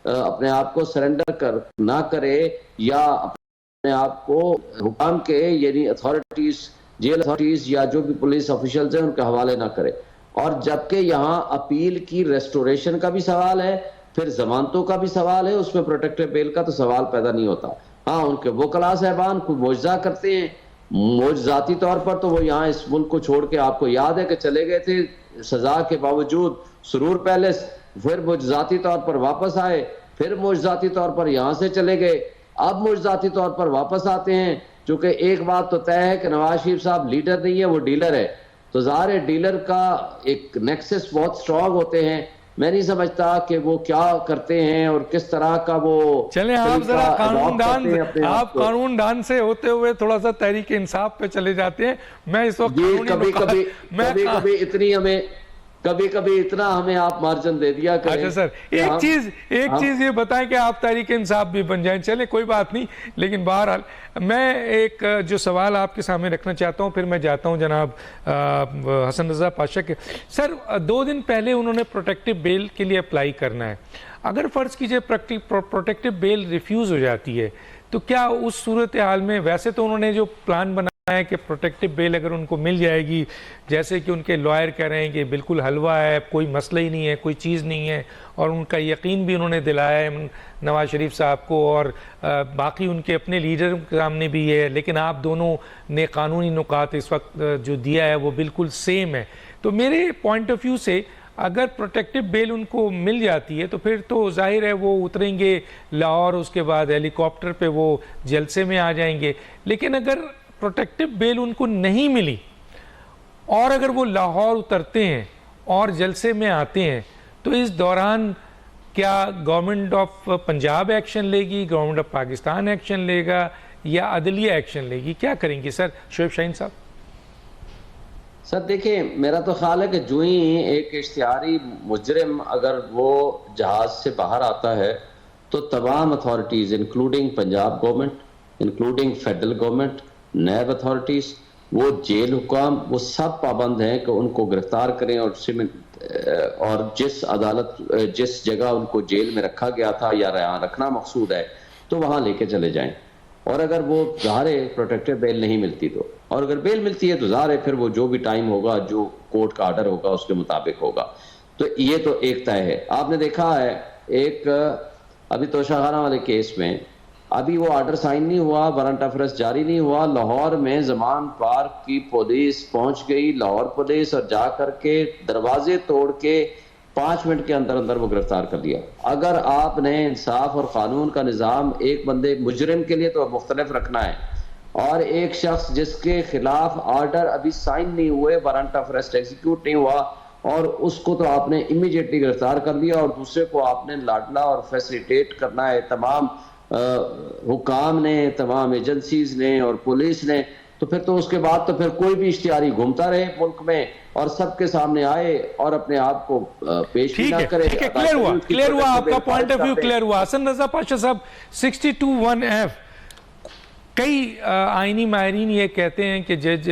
S4: अपने आप को सरेंडर ना करे या अपने आप को हुकाम के यानी अथॉरिटीज, जेल अथॉरिटीज या जो भी पुलिस ऑफिशियल्स हैं उनके हवाले ना करे। और जबकि यहाँ अपील की रेस्टोरेशन का भी सवाल है, फिर जमानतों का भी सवाल है, उसमें प्रोटेक्टिव बेल का तो सवाल पैदा नहीं होता। हाँ, उनके वकला साहबान कोई मुआवजा करते हैं, मोजाती तौर पर तो वो यहाँ इस मुल्क को छोड़ के, आपको याद है कि चले गए थे सजा के बावजूद सुरूर पैलेस, फिर मुजजाती तौर पर वापस आए, फिर मुजजाती तौर पर यहां से चले गए, अब मुजजाती तौर पर वापस आते हैं। क्योंकि एक बात तो तय है कि नवाज शरीफ साहब लीडर नहीं है, वो डीलर है। तो ज़ाहिर है डीलर का एक नेक्सस बहुत स्ट्रांग होते हैं। मैं नहीं समझता कि वो क्या करते हैं और किस तरह का वो
S2: चले आप जरा
S4: आप
S2: कानूनदान से होते हुए थोड़ा सा तहरीक इंसाफ पे चले जाते हैं। मैं इस वक्त
S4: कभी कभी इतना हमें आप मार्जिन दे दिया करें।
S2: अच्छा सर, एक चीज ये बताएं कि आप तहरीक इंसाफ भी बन जाएं। चले कोई बात नहीं, लेकिन बहरहाल मैं एक जो सवाल आपके सामने रखना चाहता हूं, फिर मैं जाता हूं जनाब हसन रजा पाशा के। सर 2 दिन पहले उन्होंने प्रोटेक्टिव बेल के लिए अप्लाई करना है। अगर फर्ज कीजिए प्रोटेक्टिव बेल रिफ्यूज हो जाती है तो क्या उस सूरत हाल में, वैसे तो उन्होंने जो प्लान बना है कि प्रोटेक्टिव बेल अगर उनको मिल जाएगी, जैसे कि उनके लॉयर कह रहे हैं कि बिल्कुल हलवा है, कोई मसला ही नहीं है, कोई चीज़ नहीं है, और उनका यकीन भी उन्होंने दिलाया है नवाज शरीफ साहब को और बाकी उनके अपने लीडर के सामने भी है, लेकिन आप दोनों ने कानूनी नुकात इस वक्त जो दिया है वो बिल्कुल सेम है। तो मेरे पॉइंट ऑफ व्यू से अगर प्रोटेक्टिव बेल उनको मिल जाती है तो फिर तो जाहिर है वो उतरेंगे लाहौर, उसके बाद हेलीकॉप्टर पे वो जलसे में आ जाएंगे। लेकिन अगर प्रोटेक्टिव बेल उनको नहीं मिली और अगर वो लाहौर उतरते हैं और जलसे में आते हैं तो इस दौरान क्या गवर्नमेंट ऑफ पंजाब एक्शन लेगी, गवर्नमेंट ऑफ पाकिस्तान एक्शन लेगा या अदलिया एक्शन लेगी? क्या करेंगे सर शोएब शाहीन साहब?
S4: सर देखिए, मेरा तो ख्याल है कि जो ही एक इश्तिहारी मुजरिम अगर वो जहाज से बाहर आता है तो तमाम authorities including Punjab government, including federal government, NAB authorities, वो जेल हुकाम, वो सब पाबंद हैं कि उनको गिरफ्तार करें और जिस जगह उनको जेल में रखा गया था या यहाँ रखना मकसूद है तो वहाँ लेके चले जाएं। और अगर वो ज़ाहिर प्रोटेक्टिव बेल नहीं मिलती तो, और अगर बेल मिलती है तो ज़ाहिर फिर वो जो भी टाइम होगा, जो कोर्ट का आर्डर होगा उसके मुताबिक होगा। तो ये तो एक तय है। आपने देखा है एक अभी तोशाखाना वाले केस में अभी वो आर्डर साइन नहीं हुआ, वारंट ऑफ अरेस्ट जारी नहीं हुआ, लाहौर में ज़मान पार्क की पुलिस पहुंच गई, लाहौर पुलिस, और जा करके दरवाजे तोड़ के 5 मिनट के अंदर अंदर वो गिरफ्तार कर लिया। अगर आपने इंसाफ और कानून का निज़ाम एक बंदे मुजरिम के लिए तो मुख्तलिफ रखना है, और एक शख्स जिसके खिलाफ आर्डर अभी साइन नहीं हुए, वारंट ऑफ अरेस्ट एग्जीक्यूट नहीं हुआ, और उसको तो आपने इमीडिएटली गिरफ्तार कर लिया, और दूसरे को आपने लाडला और फैसिलिटेट करना है तमाम हुकाम ने, तमाम एजेंसीज ने और पुलिस ने। तो फिर तो उसके बाद तो फिर कोई भी इश्तिहारी घूमता रहे मुल्क में और सबके सामने आए और अपने आप को पेश भी ना करे।
S2: क्लियर हुआ आपका पॉइंट ऑफ व्यू, क्लियर हुआ। हसन रजा पाशा साहब, 62(1)(f) कई आईनी माहिरीन ये कहते हैं कि जज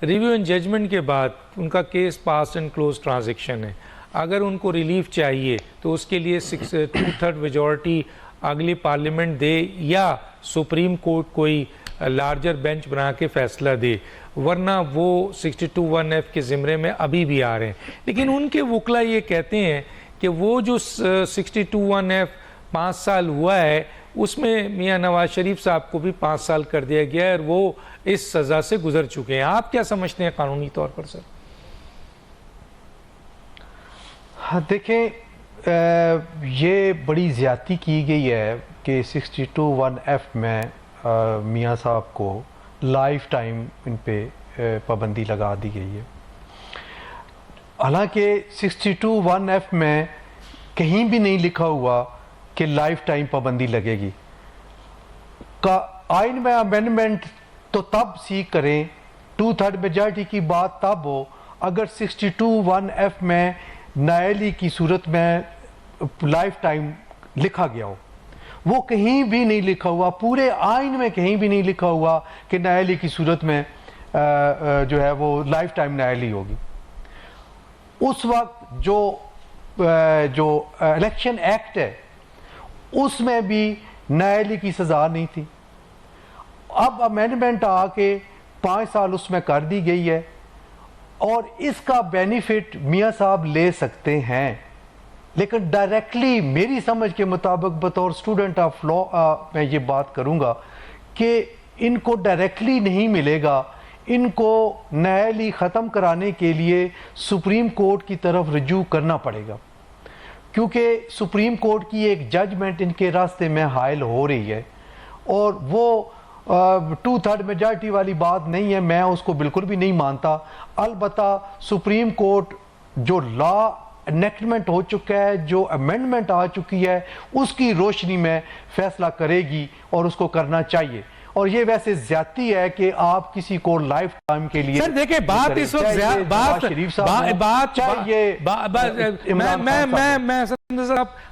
S2: रिव्यू एंड जजमेंट के बाद उनका case pass and close transaction है। अगर उनको रिलीफ चाहिए तो उसके लिए 2/3 मेजॉरिटी अगली पार्लियामेंट दे या सुप्रीम कोर्ट कोई लार्जर बेंच बना के फैसला दे, वरना वो 62(1)(f) के ज़िम्मे में अभी भी आ रहे हैं। लेकिन उनके वकला ये कहते हैं कि वो जो 62(1)(f) 5 साल हुआ है उसमें मियां नवाज शरीफ साहब को भी 5 साल कर दिया गया है और वो इस सज़ा से गुजर चुके हैं। आप क्या समझते हैं कानूनी तौर पर सर?
S3: हाँ देखें, ये बड़ी ज़्यादती की गई है कि 62(1)(f) में मियां साहब को लाइफ टाइम इन पे पाबंदी लगा दी गई है। हालांकि 62(1)(f) में कहीं भी नहीं लिखा हुआ कि लाइफ टाइम पाबंदी लगेगी। का आइन में अमेंडमेंट तो तब सीख करें, 2/3 मेजॉरिटी की बात तब हो अगर 62(1)(f) में नायली की सूरत में लाइफ टाइम लिखा गया हो। वो कहीं भी नहीं लिखा हुआ, पूरे आइन में कहीं भी नहीं लिखा हुआ कि नायली की सूरत में जो है वो लाइफ टाइम नायली होगी। उस वक्त जो इलेक्शन एक्ट है उसमें भी नायली की सज़ा नहीं थी। अब अमेंडमेंट आके 5 साल उसमें कर दी गई है और इसका बेनिफिट मियां साहब ले सकते हैं, लेकिन डायरेक्टली मेरी समझ के मुताबिक बतौर स्टूडेंट ऑफ लॉ मैं ये बात करूंगा कि इनको डायरेक्टली नहीं मिलेगा। इनको नायली ख़त्म कराने के लिए सुप्रीम कोर्ट की तरफ रजू करना पड़ेगा। क्योंकि सुप्रीम कोर्ट की एक जजमेंट इनके रास्ते में हायल हो रही है और वो 2/3 मेजॉरिटी वाली बात नहीं है, मैं उसको बिल्कुल भी नहीं मानता। अलबत्ता सुप्रीम कोर्ट जो लॉ एनेक्टमेंट हो चुका है, जो अमेंडमेंट आ चुकी है, उसकी रोशनी में फैसला करेगी और उसको करना चाहिए। और ये वैसे ज्यादती है कि आप किसी को लाइफ टाइम के लिए
S2: सर देखिए बात इस वक्त बात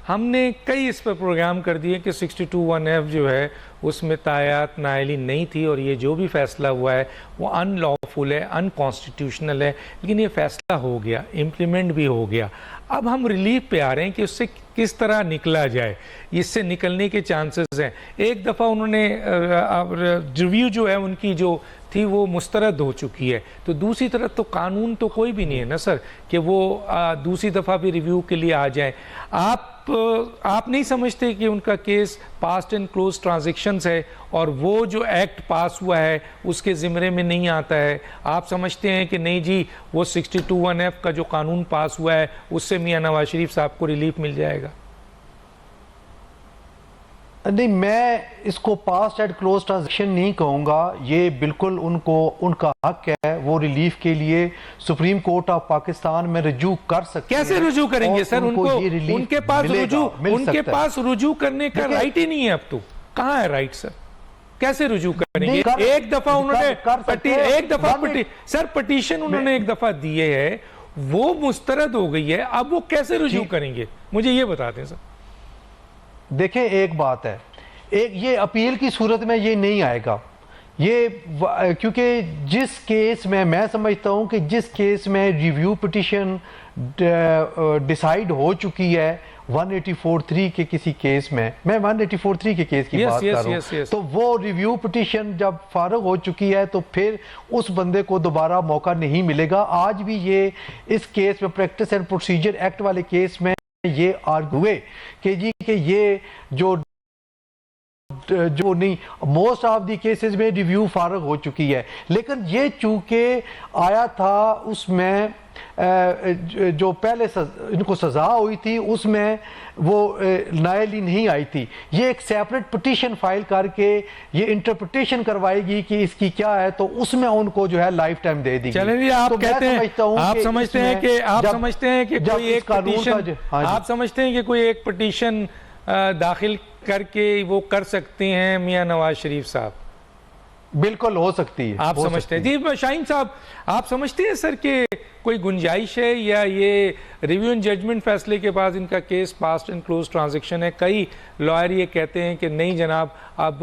S2: हमने कई इस पर प्रोग्राम कर दिए कि 62(1)(f जो है उसमें तायात नाइली नहीं थी और ये जो भी फैसला हुआ है वो अनलॉफुल है, अनकॉन्स्टिट्यूशनल है, लेकिन ये फैसला हो गया, इम्प्लीमेंट भी हो गया। अब हम रिलीफ पे आ रहे हैं कि उससे किस तरह निकला जाए, इससे निकलने के चांसेस हैं। एक दफ़ा उन्होंने रिव्यू जो है उनकी जो थी वो मुस्तरद हो चुकी है, तो दूसरी तरफ तो कानून तो कोई भी नहीं है ना सर कि वो दूसरी दफ़ा भी रिव्यू के लिए आ जाए। आप नहीं समझते कि उनका case past and close transactions है और वो जो एक्ट पास हुआ है उसके ज़िम्मे में नहीं आता है? आप समझते हैं कि नहीं जी वो 62(1)(f का जो कानून पास हुआ है उससे मियां नवाज शरीफ साहब को रिलीफ मिल जाएगा?
S3: नहीं, मैं इसको पास्ट एंड क्लोज ट्रांजैक्शन नहीं कहूँगा। ये बिल्कुल उनका हक है, वो रिलीफ के लिए सुप्रीम कोर्ट ऑफ पाकिस्तान में रुजू कर सकते हैं।
S2: कैसे रुजू करेंगे सर? उनके पास रुजू करने का राइट ही नहीं है। अब तो कहाँ है राइट सर? कैसे रुजू करेंगे? एक दफा उन्होंने सर पिटीशन उन्होंने एक दफा दिए है, वो मुस्तरद हो गई है, अब वो कैसे रुजू करेंगे? मुझे ये बता दें सर।
S3: देखें, एक बात है, ये अपील की सूरत में ये नहीं आएगा, क्योंकि जिस केस में मैं समझता हूं कि जिस केस में रिव्यू पिटीशन डिसाइड हो चुकी है 184(3) के किसी केस में, मैं 184(3) के केस की बात कर रहा हूं, तो वो रिव्यू पिटीशन जब फारग हो चुकी है तो फिर उस बंदे को दोबारा मौका नहीं मिलेगा। आज भी ये इस केस में प्रैक्टिस एंड प्रोसीजर एक्ट वाले केस में ये आर्ग्यू हुए कि जी कि ये जो नहीं, मोस्ट ऑफ दी केसेस में रिव्यू फारग हो चुकी है, लेकिन ये चूंकि आया था उसमें जो पहले इनको सजा हुई थी उसमें वो नायली नहीं आई थी। ये एक सेपरेट पिटीशन फाइल करके ये इंटरप्रिटेशन करवाएगी कि इसकी क्या है, तो उसमें उनको जो है लाइफ टाइम दे दी।
S2: चलिए, आप तो कहते हैं, आप समझते हैं कि कोई एक पिटीशन दाखिल करके वो कर सकते हैं मियां नवाज शरीफ साहब?
S3: बिल्कुल हो सकती है।
S2: आप समझते हैं जी शाहीन साहब, आप समझते हैं सर कि कोई गुंजाइश है या ये रिव्यू एंड जजमेंट फैसले के बाद इनका case past and close transaction है? कई लॉयर ये कहते हैं कि नहीं जनाब, अब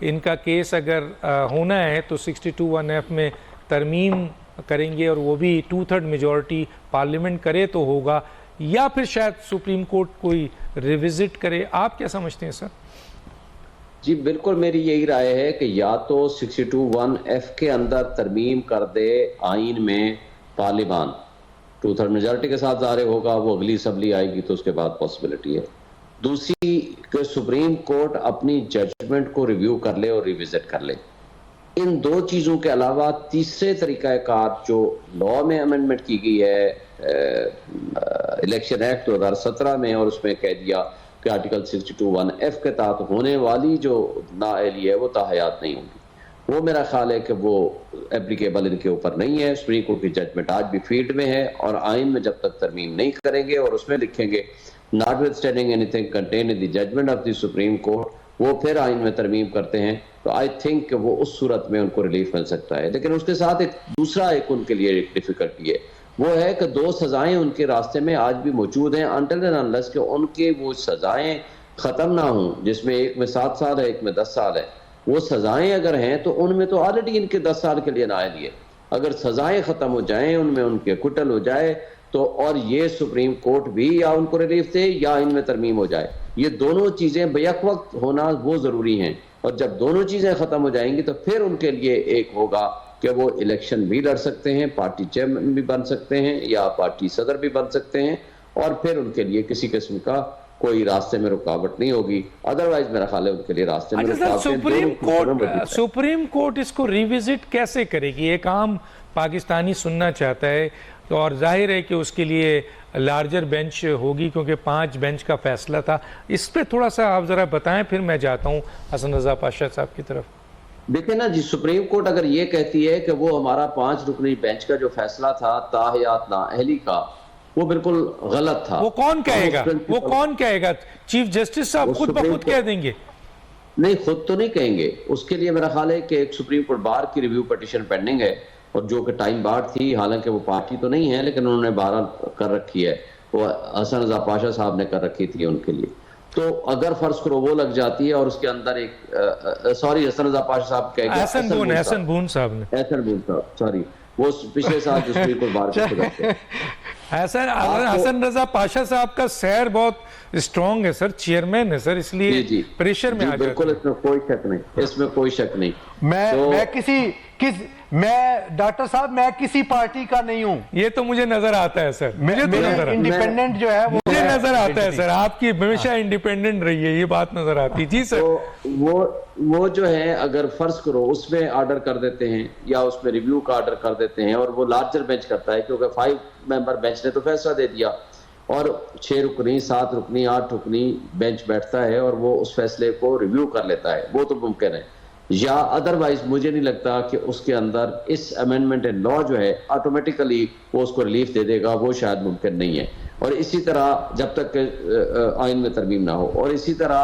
S2: इनका केस अगर होना है तो 62(1)(f में तरमीम करेंगे और वो भी 2/3 मेजॉरिटी पार्लियामेंट करे तो होगा, या फिर शायद सुप्रीम कोर्ट कोई रिविजिट करे। आप क्या समझते हैं सर?
S4: जी बिल्कुल, मेरी यही राय है कि या तो 62(1)(f के अंदर तरमीम कर दे आइन में पार्लियामान, 2/3 मेजॉरिटी के साथ ज़ाहिर होगा, वो अगली असम्बली आएगी तो उसके बाद पॉसिबिलिटी है। दूसरी कि सुप्रीम कोर्ट अपनी जजमेंट को रिव्यू कर ले और रिविजिट कर ले। इन दो चीज़ों के अलावा तीसरे तरीक़ाकार जो लॉ में अमेंडमेंट की गई है इलेक्शन एक्ट 2017 में, और उसमें कह दिया कि आर्टिकल 62(1)(f के तहत होने वाली जो नाअहली है वो ताहयात नहीं होगी, वो मेरा ख्याल है कि वो एप्लीकेबल इनके ऊपर नहीं है। सुप्रीम कोर्ट की जजमेंट आज भी फील्ड में है और आइन में जब तक तरमीम नहीं करेंगे और उसमें लिखेंगे notwithstanding anything contained in the judgment of the supreme court, वो फिर आइन में तरमीम करते हैं, तो आई थिंक वो उस सूरत में उनको रिलीफ मिल सकता है। लेकिन उसके साथ एक दूसरा उनके लिए एक डिफिकल्टी है, वो है कि दो सजाएं उनके रास्ते में आज भी मौजूद हैं अनटिल एंड अनलेस कि उनके वो सजाएं ख़त्म ना हों, जिसमें एक में 7 साल है, एक में 10 साल है। वो सजाएं अगर हैं तो उनमें तो ऑलरेडी इनके 10 साल के लिए नाअहली है। अगर सजाएं ख़त्म हो जाएं, उनमें उनके कुटल हो जाए तो, और ये सुप्रीम कोर्ट भी या उनको रिलीफ दे या इनमें तरमीम हो जाए, ये दोनों चीज़ें बैक वक्त होना वो ज़रूरी हैं। और जब दोनों चीज़ें ख़त्म हो जाएंगी तो फिर उनके लिए एक होगा कि वो इलेक्शन भी लड़ सकते हैं, पार्टी चेयरमैन भी बन सकते हैं या पार्टी सदर भी बन सकते हैं, और फिर उनके लिए किसी किस्म का कोई रास्ते में रुकावट नहीं होगी। अदरवाइज मेरा ख्याल है उनके लिए रास्ते में
S2: सुप्रीम कोर्ट इसको रिविजिट कैसे करेगी? एक आम पाकिस्तानी सुनना चाहता है और जाहिर है कि उसके लिए लार्जर बेंच होगी, क्योंकि 5 बेंच का फैसला था। इस पर थोड़ा सा आप ज़रा बताएं, फिर मैं जाता हूँ हसन रज़ा पाशा साहब की तरफ।
S4: देखिए ना जी, सुप्रीम कोर्ट अगर ये कहती है कि वो हमारा 5 रुकनी बेंच का जो फैसला था ताहयात नाअहली का, वो बिल्कुल गलत था।
S2: वो कौन कहेगा? वो कौन कहेगा? चीफ जस्टिस साहब खुद ब खुद कह देंगे?
S4: नहीं, खुद तो नहीं कहेंगे। उसके लिए मेरा ख्याल है कि एक सुप्रीम कोर्ट बार की रिव्यू पिटीशन पेंडिंग है, और जो कि टाइम बार थी, हालांकि वो पार्टी तो नहीं है लेकिन उन्होंने बहरहाल कर रखी है, वो हसन रज़ा पाशा साहब ने कर रखी थी उनके लिए। तो अगर फर्ज करो वो लग जाती है और उसके अंदर एक सॉरी हसन रज़ा पाशा साहब कहेंगे,
S2: हसन बून साहब,
S4: सॉरी, वो पिछले साल जो सुप्रीम कोर्ट बार के
S2: हसन रज़ा पाशा साहब का सैर बहुत स्ट्रॉन्ग है सर, चेयरमैन है सर, इसलिए प्रेशर में आ जाते हैं।
S4: बिल्कुल, इसमें कोई शक नहीं, इसमें कोई शक नहीं।
S3: मैं डॉक्टर साहब, मैं किसी पार्टी का नहीं हूं।
S2: ये तो मुझे नजर आता है सर, मुझे तो नजर
S3: इंडिपेंडेंट जो है वो
S2: मुझे नजर आता है सर, आपकी हमेशा इंडिपेंडेंट रही है, ये बात नजर आती। जी सर।
S4: तो वो जो है, अगर फर्ज करो उसमें ऑर्डर कर देते हैं या उसमें रिव्यू का ऑर्डर कर देते हैं, और वो लार्जर बेंच करता है, क्योंकि 5 मेंबर बेंच ने तो फैसला दे दिया, और 6 रुकनी, 7 रुकनी, 8 रुकनी बेंच बैठता है और वो उस फैसले को रिव्यू कर लेता है, वो तो मुमकिन है। या अदरवाइज मुझे नहीं लगता कि उसके अंदर इस अमेंडमेंट इन लॉ जो है ऑटोमेटिकली वो उसको रिलीफ दे देगा, वो शायद मुमकिन नहीं है। और इसी तरह जब तक आइन में तरमीम ना हो, और इसी तरह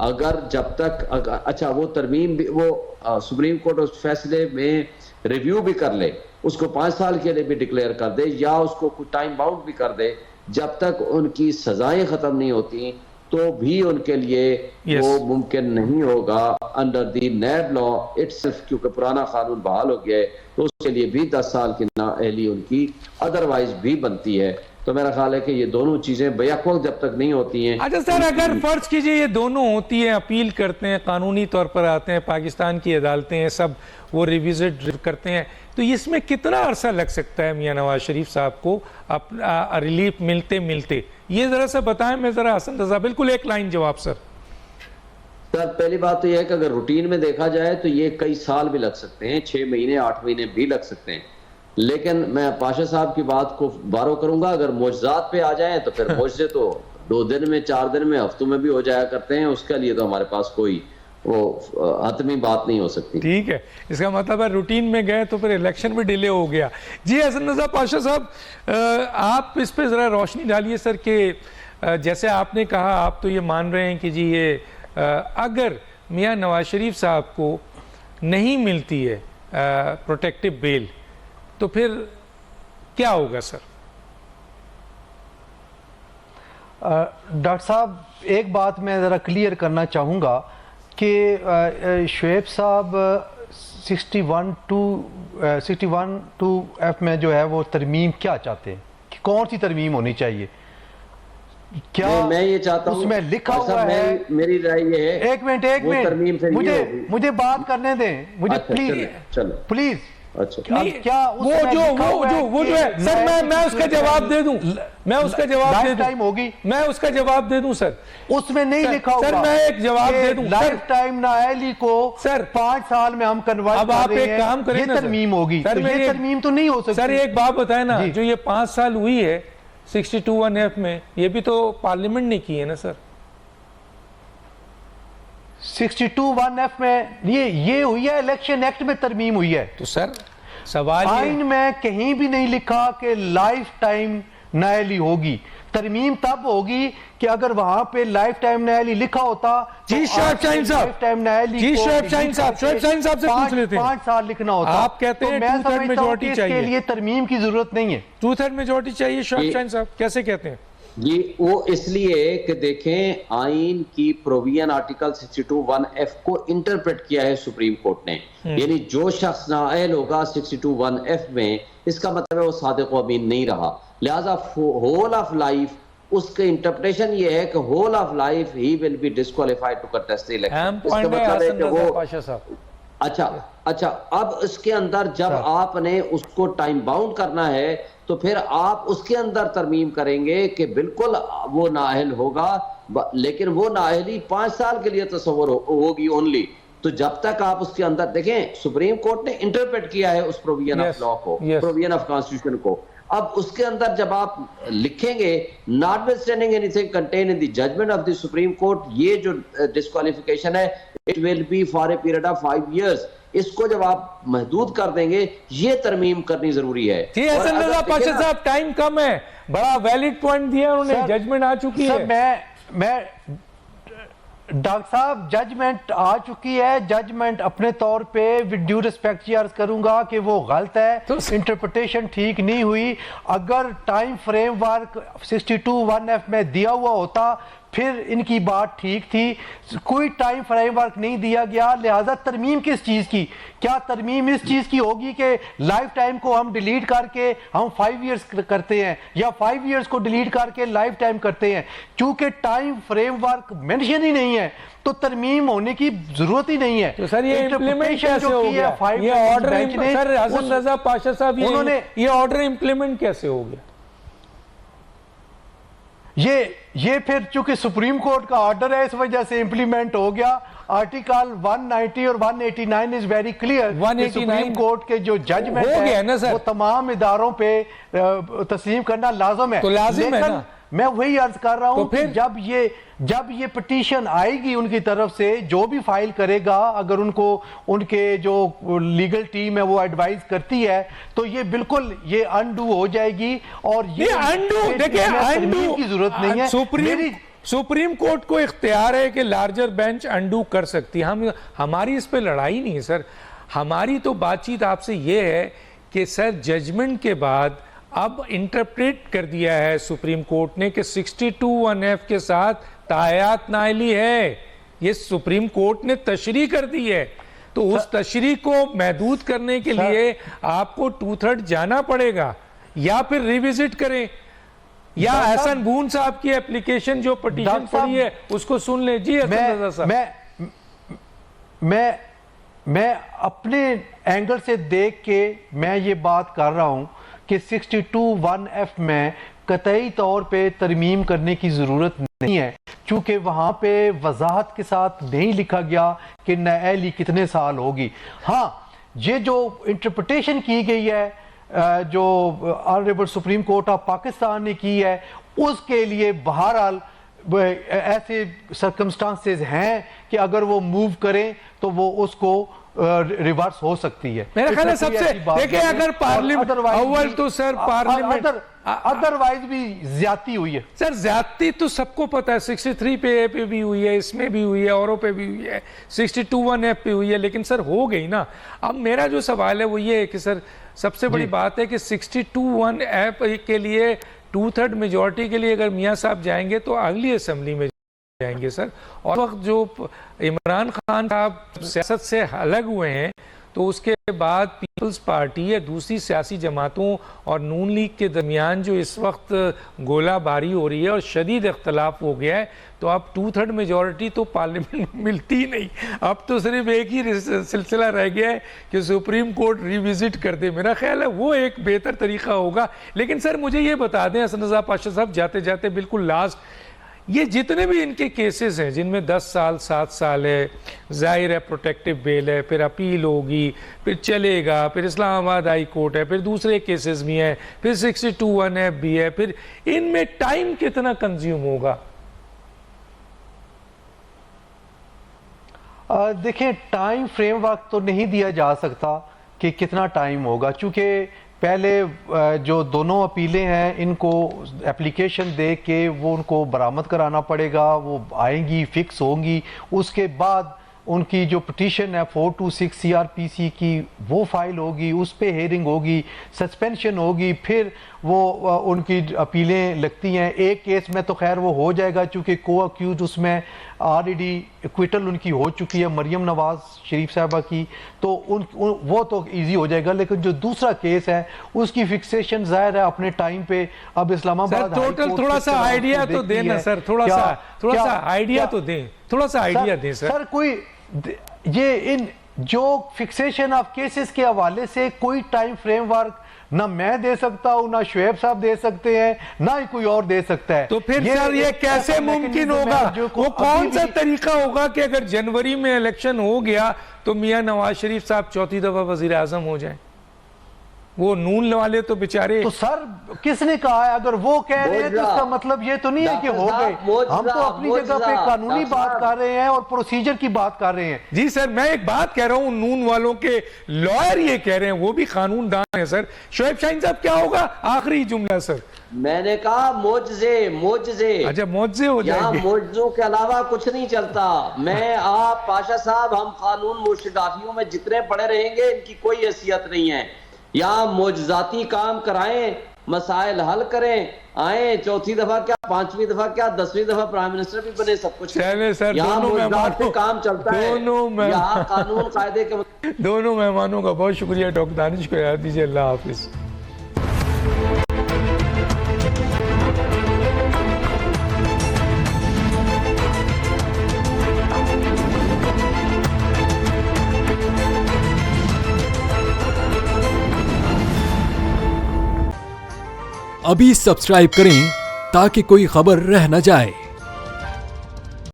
S4: अगर जब तक अच्छा वो तरमीम भी, वो सुप्रीम कोर्ट उस फैसले में रिव्यू भी कर ले, उसको 5 साल के लिए भी डिक्लेयर कर दे, या उसको कुछ टाइम बाउंड भी कर दे, जब तक उनकी सजाएं खत्म नहीं होती तो भी उनके लिए वो मुमकिन नहीं होगा अंडर दी नैब लॉ इटसेल्फ, क्योंकि पुराना कानून बहाल हो गया है, तो उसके लिए भी 10 साल की नाअहली उनकी अदरवाइज भी बनती है। तो मेरा ख्याल है कि ये दोनों चीजें बैकवक्त जब तक नहीं होती हैं।
S2: अच्छा सर, अगर फर्ज कीजिए ये दोनों होती हैं, अपील करते हैं, कानूनी तौर पर आते हैं, पाकिस्तान की अदालतें हैं, सब वो रिविजिट करते हैं, तो इसमें कितना अरसा लग सकता है मियां नवाज शरीफ साहब को रिलीफ मिलते मिलते? ये जरा सा बताएं। मैं जरा हसन रज़ा, बिल्कुल एक लाइन जवाब सर।
S4: सर, पहली बात तो यह है कि अगर रूटीन में देखा जाए तो ये कई साल भी लग सकते हैं, 6 महीने 8 महीने भी लग सकते हैं, लेकिन मैं पाशा साहब की बात को बारो करूंगा। अगर मोजज़ात पे आ जाए तो फिर मोजज़े तो 2 दिन में, 4 दिन में, हफ्तों में भी हो जाया करते हैं, उसके लिए तो हमारे पास कोई वो हतमी बात नहीं हो सकती।
S2: ठीक है, इसका मतलब है रूटीन में गए तो फिर इलेक्शन भी डिले हो गया। जी हसन रज़ा पाशा साहब, आप इस पे ज़रा रोशनी डालिए सर, कि जैसे आपने कहा, आप तो ये मान रहे हैं कि जी ये अगर मियां नवाज शरीफ साहब को नहीं मिलती है प्रोटेक्टिव बेल, तो फिर क्या होगा सर?
S3: डॉक्टर साहब, एक बात मैं ज़रा क्लियर करना चाहूँगा कि शुएब साहब 61(2)(f) में जो है वो तरमीम क्या चाहते हैं, कि कौन सी तरमीम होनी चाहिए? क्या
S4: मैं ये चाहता हूं,
S3: उसमें लिखा हुआ है?
S4: मेरी राय ये है,
S3: एक मिनट, मुझे बात करने दें, मुझे प्लीज।
S4: अच्छा,
S3: क्या
S2: वो जो है सर, मैं उसका जवाब दे दूं, मैं उसका जवाब दे दूं,
S3: टाइम होगी,
S2: मैं उसका जवाब दे दूं सर।
S3: उसमें नहीं लिखा होगा।
S2: सर मैं एक जवाब दे दूं,
S3: लाइफ टाइम नाअहली को सर 5 साल में हम कन्वर्ट
S2: अब आप एक काम करें,
S3: ये तरमीम होगी, तो ये तरमीम तो नहीं हो सकती।
S2: सर एक बात बताए ना, जो ये 5 साल हुई है 62(1)(f) में, ये भी तो पार्लियामेंट ने की है ना सर।
S3: 62(1)(f) में ये हुई है, इलेक्शन एक्ट में तरमीम हुई है।
S2: तो सर सवाल,
S3: आइन में कहीं भी नहीं लिखा कि लाइफ टाइम नाअहली होगी। तरमीम तब होगी कि अगर वहां पे लाइफ टाइम नाअहली लिखा होता।
S2: जी शोएब शाहीन साहब, जी शोएब शाहीन साहब, शोएब शाहीन साहब से पूछ लेते हैं।
S3: 5 साल लिखना होता।
S2: आप कहते हैं 2/3 मेजॉरिटी चाहिए,
S3: इसके लिए तरमीम की जरूरत नहीं है।
S2: 2/3 मेजॉरिटी चाहिए। शोएब शाहीन साहब कैसे कहते हैं?
S4: ये वो इसलिए कि देखें, आइन की प्रोविजन आर्टिकल 62(1)(f) को इंटरप्रेट किया है सुप्रीम कोर्ट ने, यानी जो शख्स नाअहल होगा 62(1)(f) में, इसका मतलब है वो सादिक व अमीन नहीं रहा, लिहाजा होल ऑफ लाइफ उसके इंटरप्रिटेशन ये है कि होल ऑफ लाइफ ही will be disqualified to contest the election. इसका मतलब है कि वो अच्छा, अब इसके अंदर जब आपने उसको टाइम बाउंड करना है तो फिर आप उसके अंदर तरमीम करेंगे कि बिल्कुल वो नाअहल होगा, लेकिन वो नाअहली 5 साल के लिए तस्वर होगी ओनली, तो जब तक आप उसके अंदर देखें, सुप्रीम कोर्ट ने इंटरप्रेट किया है उस प्रोविजन ऑफ लॉ को, प्रोविजन ऑफ कॉन्स्टिट्यूशन को। अब उसके अंदर जब आप लिखेंगे notwithstanding anything contain in the judgment of the supreme court, ये जो डिस्क्वालिफिकेशन है it will be for a period of 5 years, इसको जब आप महदूद कर देंगे, ये तरमीम करनी जरूरी है।
S2: हसन रजा पाशा साहब, टाइम कम है, बड़ा वैलिड पॉइंट दिया उन्होंने, जजमेंट आ चुकी है।
S3: मैं डॉक्टर साहब, जजमेंट आ चुकी है। जजमेंट अपने तौर पे विद ड्यू रिस्पेक्ट ये अर्ज करूंगा कि वो गलत है, तो इंटरप्रिटेशन ठीक नहीं हुई। अगर टाइम फ्रेमवर्क 62(1)(f) में दिया हुआ होता फिर इनकी बात ठीक थी। कोई टाइम फ्रेमवर्क नहीं दिया गया, लिहाजा तरमीम किस चीज की? क्या तरमीम इस चीज की होगी कि लाइफ टाइम को हम डिलीट करके हम 5 years करते हैं, या 5 years को डिलीट करके लाइफ टाइम करते हैं? चूंकि टाइम फ्रेमवर्क मेंशन ही नहीं है तो तरमीम होने की जरूरत ही नहीं है।
S2: तो सर ये इम्प्लीमेंट कैसे हो गया? ये ऑर्डर, सर हसन रजा पाशा साहब, उन्होंने ये ऑर्डर इम्प्लीमेंट कैसे हो गया?
S3: ये फिर चूंकि सुप्रीम कोर्ट का ऑर्डर है इस वजह से इंप्लीमेंट हो गया। आर्टिकल 190 और 189 is very clear. Supreme court के जो जजमेंट है वो तमाम इदारों पे तस्लीम करना लाजम है।
S2: तो लाजिम है ना?
S3: मैं वही अर्ज कर रहा हूं
S2: तो फिर
S3: कि जब ये पिटीशन आएगी उनकी तरफ से, जो भी फाइल करेगा, अगर उनको उनके जो लीगल टीम है वो एडवाइस करती है तो ये बिल्कुल ये अनडू हो जाएगी। और ये
S2: अनडू, देखिए अनडू
S3: की जरूरत नहीं है।
S2: सुप्रीम कोर्ट को इख्तियार है कि लार्जर बेंच अनडू कर सकती है। हमारी इस पे लड़ाई नहीं है सर। हमारी तो बातचीत आपसे ये है कि सर जजमेंट के बाद अब इंटरप्रेट कर दिया है सुप्रीम कोर्ट ने कि 62(1)(f) के साथ तायात नाइली है। ये सुप्रीम कोर्ट ने तशरीह कर दी है। तो उस तशरीह को महदूद करने के लिए आपको 2/3 जाना पड़ेगा, या फिर रिविजिट करें, या हसन बून साहब की एप्लीकेशन जो पिटीशन पड़ी है उसको सुन ले। जी हसन रजा साहब,
S3: मैं अपने एंगल से देख के मैं ये बात कर रहा हूं कि 62(1)(f) में कतई तौर पे तरमीम करने की ज़रूरत नहीं है, चूँकि वहाँ पे वजाहत के साथ नहीं लिखा गया कि नाअहली कितने साल होगी। हाँ, ये जो इंटरप्रिटेशन की गई है जो honourable supreme court of Pakistan ने की है, उसके लिए बहरहाल ऐसे सर्कमस्टांसेस हैं कि अगर वो मूव करें तो वो उसको रिवर्स हो सकती है।
S2: मेरा ख्याल है सबसे देखिए, अगर पार्लियामेंट अव्वल तो सर पार्लियामेंट
S3: अदरवाइज भी ज्यादती हुई है
S2: सर। ज्यादती तो सबको पता है, 63 पे भी हुई है, इसमें भी हुई है, औरों पे भी हुई है, 62(1)(f) पे हुई है, लेकिन सर हो गई ना। अब मेरा जो सवाल है वो ये है कि सर सबसे बड़ी बात है कि 62(1)(f) के लिए 2/3 मेजोरिटी के लिए अगर मियाँ साहब जाएंगे तो अगली असेंबली में जाएंगे सर। और वक्त जो इमरान खान साहब सियासत से अलग हुए हैं तो उसके बाद पीपल्स पार्टी या दूसरी सियासी जमातों और नून लीग के दरमियान जो इस वक्त गोलाबारी हो रही है और शदीद इख्तलाफ हो गया है, तो अब 2/3 मेजॉरिटी तो पार्लियामेंट में मिलती ही नहीं। अब तो सिर्फ एक ही सिलसिला रह गया है कि सुप्रीम कोर्ट रिविजिट कर दे। मेरा ख्याल है वो एक बेहतर तरीका होगा। लेकिन सर मुझे ये बता दें हसन रजा पाशा साहब, जाते जाते बिल्कुल लास्ट, ये जितने भी इनके केसेस हैं जिनमें 10 साल 7 साल है, जाहिर है प्रोटेक्टिव बेल है, फिर अपील होगी, फिर चलेगा, फिर इस्लामाबाद हाई कोर्ट है, फिर दूसरे केसेस भी हैं, फिर 62(1)(f) भी है, फिर इनमें टाइम कितना कंज्यूम होगा?
S3: देखें, टाइम फ्रेमवर्क तो नहीं दिया जा सकता कि कितना टाइम होगा, चूँकि पहले जो दोनों अपीलें हैं इनको एप्लीकेशन दे के वो उनको बरामद कराना पड़ेगा, वो आएंगी, फिक्स होंगी, उसके बाद उनकी जो पिटीशन है 426 CRPC की वो फाइल होगी, उस पे हेयरिंग होगी, सस्पेंशन होगी, फिर वो उनकी अपीलें लगती हैं। एक केस में तो खैर वो हो जाएगा चूँकि को अक्यूज उसमें ऑलरेडी एक्विटल उनकी हो चुकी है, मरियम नवाज शरीफ साहबा की, तो वो तो इजी हो जाएगा। लेकिन जो दूसरा केस है उसकी फिक्सेशन जाहिर है अपने टाइम पे अब इस्लामाबाद
S2: टोटल थोड़ा सा आइडिया तो देना सर, थोड़ा सा आइडिया तो दें, थोड़ा सा आइडिया दें सर।
S3: कोई ये इन जो फिक्सेशन ऑफ केसेस के हवाले से कोई टाइम फ्रेमवर्क ना मैं दे सकता हूं, ना शुएब साहब दे सकते हैं, ना ही कोई और दे सकता है।
S2: तो फिर सर ये कैसे मुमकिन होगा? वो कौन सा तरीका होगा कि अगर जनवरी में इलेक्शन हो गया तो मियां नवाज शरीफ साहब चौथी दफा वजीर आजम हो जाए? वो नून वाले तो बेचारे।
S3: तो सर किसने कहा है? अगर वो कह रहे हैं तो इसका मतलब ये तो नहीं है कि हो गए। हम तो अपनी जगह पे कानूनी बात कर रहे हैं और प्रोसीजर की बात कर रहे हैं।
S2: जी सर, मैं एक बात कह रहा हूं, नून वालों के लॉयर ये कह रहे हैं, वो भी कानून दान है सर। शोएब शाहीन साहब क्या होगा? आखिरी जुमला सर।
S4: मैंने कहा मोजजे।
S2: अच्छा, मोजजे हो जाएंगे।
S4: मोजों के अलावा कुछ नहीं चलता। मैं, आप, पाशा साहब, हम कानून मुर्शिदाफियों में जितने पड़े रहेंगे इनकी कोई हैसियत नहीं है। यहाँ मोजजाती काम कराएं, मसाइल हल करें, आए चौथी दफा क्या, पांचवी दफा क्या, 10वीं दफा प्राइम मिनिस्टर भी बने, सब कुछ
S2: चले सर,
S4: यहाँ
S2: दोनों मेहमानों
S4: पे काम चलता है। यहाँ कानून कायदे के
S2: दोनों मेहमानों का बहुत शुक्रिया। डॉक्टर दानिश को याद दीजिए। अल्लाह हाफिज।
S5: अभी सब्सक्राइब करें ताकि कोई खबर रह न जाए।